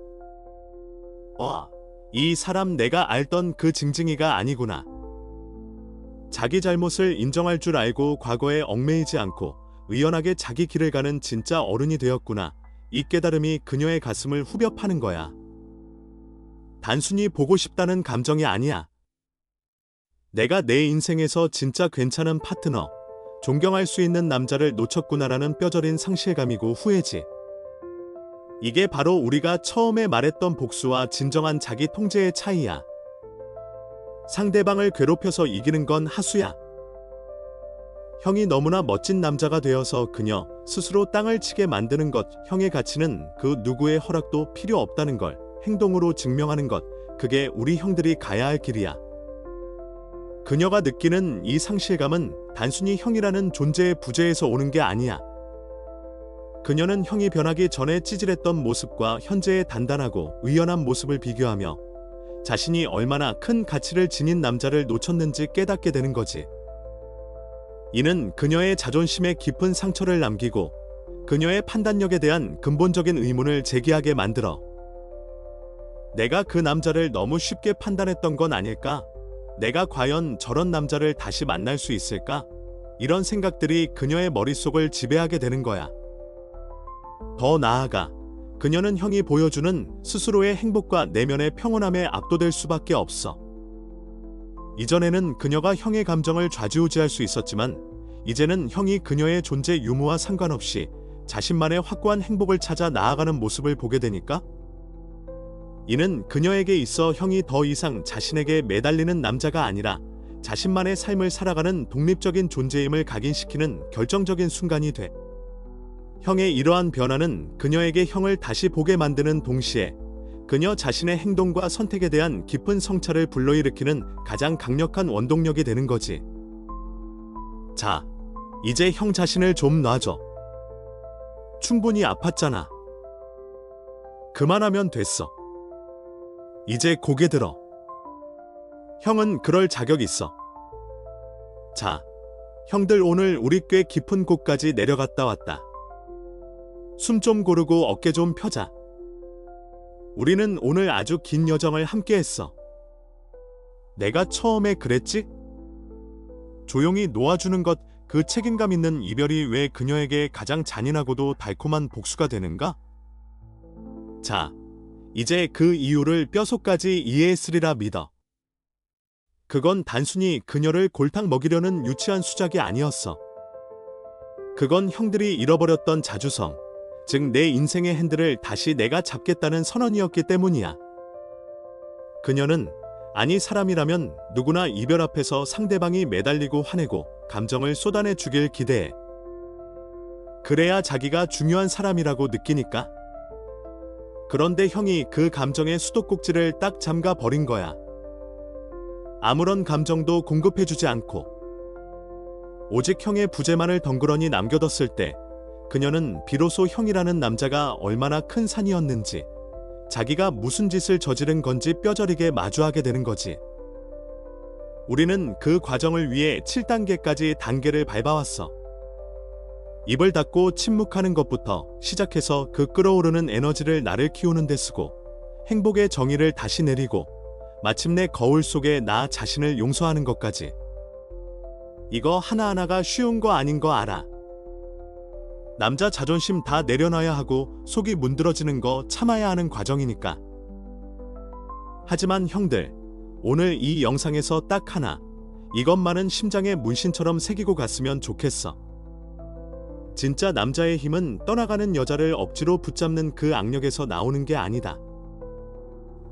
[SPEAKER 1] 와, 이 사람 내가 알던 그 징징이가 아니구나. 자기 잘못을 인정할 줄 알고 과거에 얽매이지 않고 의연하게 자기 길을 가는 진짜 어른이 되었구나. 이 깨달음이 그녀의 가슴을 후벼 파는 거야. 단순히 보고 싶다는 감정이 아니야. 내가 내 인생에서 진짜 괜찮은 파트너, 존경할 수 있는 남자를 놓쳤구나라는 뼈저린 상실감이고 후회지. 이게 바로 우리가 처음에 말했던 복수와 진정한 자기 통제의 차이야. 상대방을 괴롭혀서 이기는 건 하수야. 형이 너무나 멋진 남자가 되어서 그녀 스스로 땅을 치게 만드는 것, 형의 가치는 그 누구의 허락도 필요 없다는 걸 행동으로 증명하는 것, 그게 우리 형들이 가야 할 길이야. 그녀가 느끼는 이 상실감은 단순히 형이라는 존재의 부재에서 오는 게 아니야. 그녀는 형이 변하기 전에 찌질했던 모습과 현재의 단단하고 의연한 모습을 비교하며 자신이 얼마나 큰 가치를 지닌 남자를 놓쳤는지 깨닫게 되는 거지. 이는 그녀의 자존심에 깊은 상처를 남기고 그녀의 판단력에 대한 근본적인 의문을 제기하게 만들어. 내가 그 남자를 너무 쉽게 판단했던 건 아닐까? 내가 과연 저런 남자를 다시 만날 수 있을까? 이런 생각들이 그녀의 머릿속을 지배하게 되는 거야. 더 나아가 그녀는 형이 보여주는 스스로의 행복과 내면의 평온함에 압도될 수밖에 없어. 이전에는 그녀가 형의 감정을 좌지우지할 수 있었지만 이제는 형이 그녀의 존재 유무와 상관없이 자신만의 확고한 행복을 찾아 나아가는 모습을 보게 되니까 이는 그녀에게 있어 형이 더 이상 자신에게 매달리는 남자가 아니라 자신만의 삶을 살아가는 독립적인 존재임을 각인시키는 결정적인 순간이 돼. 형의 이러한 변화는 그녀에게 형을 다시 보게 만드는 동시에 그녀 자신의 행동과 선택에 대한 깊은 성찰을 불러일으키는 가장 강력한 원동력이 되는 거지. 자, 이제 형 자신을 좀 놔줘. 충분히 아팠잖아. 그만하면 됐어. 이제 고개 들어. 형은 그럴 자격 있어. 자, 형들 오늘 우리 꽤 깊은 곳까지 내려갔다 왔다. 숨 좀 고르고 어깨 좀 펴자. 우리는 오늘 아주 긴 여정을 함께 했어. 내가 처음에 그랬지? 조용히 놓아주는 것, 그 책임감 있는 이별이 왜 그녀에게 가장 잔인하고도 달콤한 복수가 되는가? 자, 이제 그 이유를 뼛속까지 이해했으리라 믿어. 그건 단순히 그녀를 골탕 먹이려는 유치한 수작이 아니었어. 그건 형들이 잃어버렸던 자주성, 즉 내 인생의 핸들을 다시 내가 잡겠다는 선언이었기 때문이야. 그녀는 아니 사람이라면 누구나 이별 앞에서 상대방이 매달리고 화내고 감정을 쏟아내 주길 기대해. 그래야 자기가 중요한 사람이라고 느끼니까. 그런데 형이 그 감정의 수도꼭지를 딱 잠가 버린 거야. 아무런 감정도 공급해주지 않고 오직 형의 부재만을 덩그러니 남겨뒀을 때 그녀는 비로소 형이라는 남자가 얼마나 큰 산이었는지, 자기가 무슨 짓을 저지른 건지 뼈저리게 마주하게 되는 거지. 우리는 그 과정을 위해 7단계까지 단계를 밟아왔어. 입을 닫고 침묵하는 것부터 시작해서 그 끓어오르는 에너지를 나를 키우는 데 쓰고, 행복의 정의를 다시 내리고, 마침내 거울 속에 나 자신을 용서하는 것까지. 이거 하나하나가 쉬운 거 아닌 거 알아. 남자 자존심 다 내려놔야 하고 속이 문드러지는 거 참아야 하는 과정이니까. 하지만 형들, 오늘 이 영상에서 딱 하나, 이것만은 심장에 문신처럼 새기고 갔으면 좋겠어. 진짜 남자의 힘은 떠나가는 여자를 억지로 붙잡는 그 악력에서 나오는 게 아니다.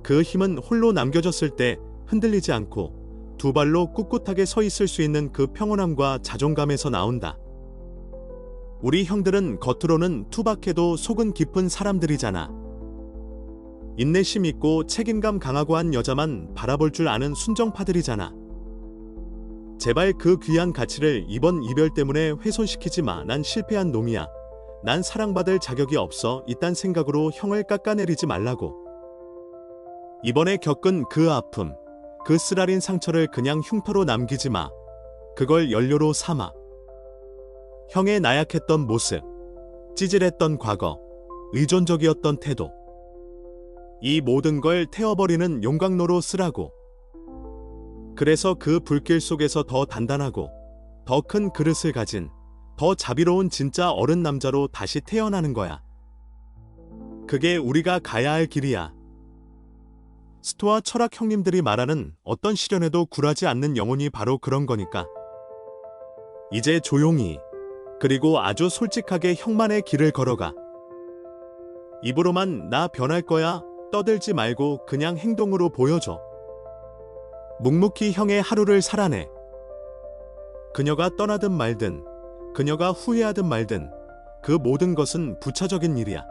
[SPEAKER 1] 그 힘은 홀로 남겨졌을 때 흔들리지 않고 두 발로 꿋꿋하게 서 있을 수 있는 그 평온함과 자존감에서 나온다. 우리 형들은 겉으로는 투박해도 속은 깊은 사람들이잖아. 인내심 있고 책임감 강하고 한 여자만 바라볼 줄 아는 순정파들이잖아. 제발 그 귀한 가치를 이번 이별 때문에 훼손시키지 마. 난 실패한 놈이야. 난 사랑받을 자격이 없어. 이딴 생각으로 형을 깎아내리지 말라고. 이번에 겪은 그 아픔, 그 쓰라린 상처를 그냥 흉터로 남기지 마. 그걸 연료로 삼아. 형의 나약했던 모습, 찌질했던 과거, 의존적이었던 태도, 이 모든 걸 태워버리는 용광로로 쓰라고. 그래서 그 불길 속에서 더 단단하고 더 큰 그릇을 가진 더 자비로운 진짜 어른 남자로 다시 태어나는 거야. 그게 우리가 가야 할 길이야. 스토아 철학 형님들이 말하는 어떤 시련에도 굴하지 않는 영혼이 바로 그런 거니까. 이제 조용히, 그리고 아주 솔직하게 형만의 길을 걸어가. 입으로만 나 변할 거야 떠들지 말고 그냥 행동으로 보여줘. 묵묵히 형의 하루를 살아내. 그녀가 떠나든 말든, 그녀가 후회하든 말든 그 모든 것은 부차적인 일이야.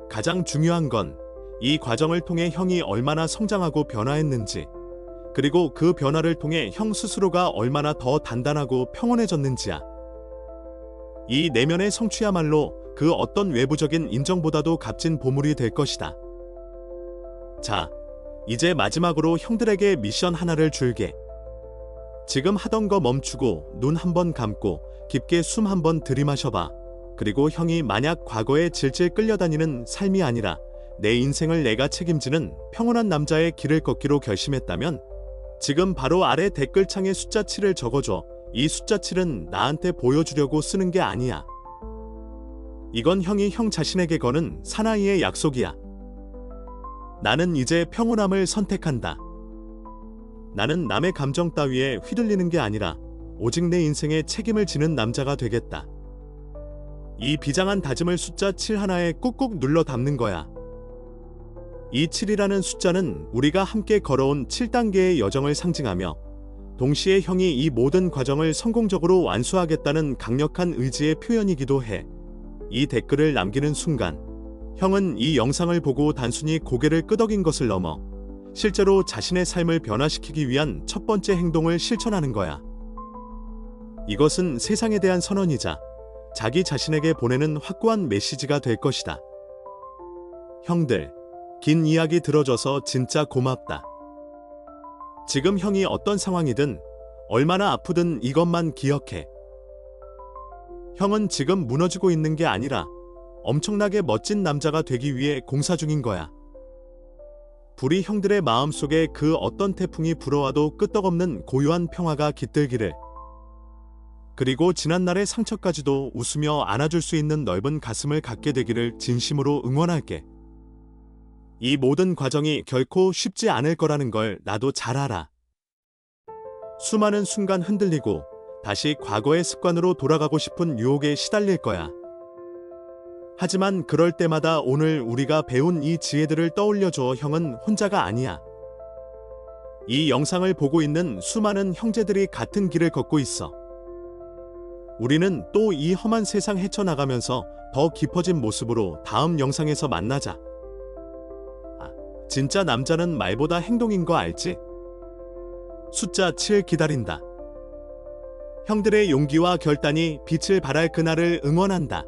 [SPEAKER 1] 가장 중요한 건 이 과정을 통해 형이 얼마나 성장하고 변화했는지, 그리고 그 변화를 통해 형 스스로가 얼마나 더 단단하고 평온해졌는지야. 이 내면의 성취야말로 그 어떤 외부적인 인정보다도 값진 보물이 될 것이다. 자, 이제 마지막으로 형들에게 미션 하나를 줄게. 지금 하던 거 멈추고 눈 한번 감고 깊게 숨 한번 들이마셔봐. 그리고 형이 만약 과거에 질질 끌려다니는 삶이 아니라 내 인생을 내가 책임지는 평온한 남자의 길을 걷기로 결심했다면 지금 바로 아래 댓글창에 숫자 7을 적어줘. 이 숫자 7은 나한테 보여주려고 쓰는 게 아니야. 이건 형이 형 자신에게 거는 사나이의 약속이야. 나는 이제 평온함을 선택한다. 나는 남의 감정 따위에 휘둘리는 게 아니라 오직 내 인생에 책임을 지는 남자가 되겠다. 이 비장한 다짐을 숫자 7 하나에 꾹꾹 눌러 담는 거야. 이 7이라는 숫자는 우리가 함께 걸어온 7단계의 여정을 상징하며 동시에 형이 이 모든 과정을 성공적으로 완수하겠다는 강력한 의지의 표현이기도 해. 이 댓글을 남기는 순간 형은 이 영상을 보고 단순히 고개를 끄덕인 것을 넘어 실제로 자신의 삶을 변화시키기 위한 첫 번째 행동을 실천하는 거야. 이것은 세상에 대한 선언이자 자기 자신에게 보내는 확고한 메시지가 될 것이다. 형들, 긴 이야기 들어줘서 진짜 고맙다. 지금 형이 어떤 상황이든 얼마나 아프든 이것만 기억해. 형은 지금 무너지고 있는 게 아니라 엄청나게 멋진 남자가 되기 위해 공사 중인 거야. 불이 형들의 마음속에 그 어떤 태풍이 불어와도 끄떡없는 고요한 평화가 깃들기를. 그리고 지난날의 상처까지도 웃으며 안아줄 수 있는 넓은 가슴을 갖게 되기를 진심으로 응원할게. 이 모든 과정이 결코 쉽지 않을 거라는 걸 나도 잘 알아. 수많은 순간 흔들리고 다시 과거의 습관으로 돌아가고 싶은 유혹에 시달릴 거야. 하지만 그럴 때마다 오늘 우리가 배운 이 지혜들을 떠올려줘. 형은 혼자가 아니야. 이 영상을 보고 있는 수많은 형제들이 같은 길을 걷고 있어. 우리는 또 이 험한 세상 헤쳐나가면서 더 깊어진 모습으로 다음 영상에서 만나자. 진짜 남자는 말보다 행동인 거 알지? 숫자 7 기다린다. 형들의 용기와 결단이 빛을 발할 그날을 응원한다.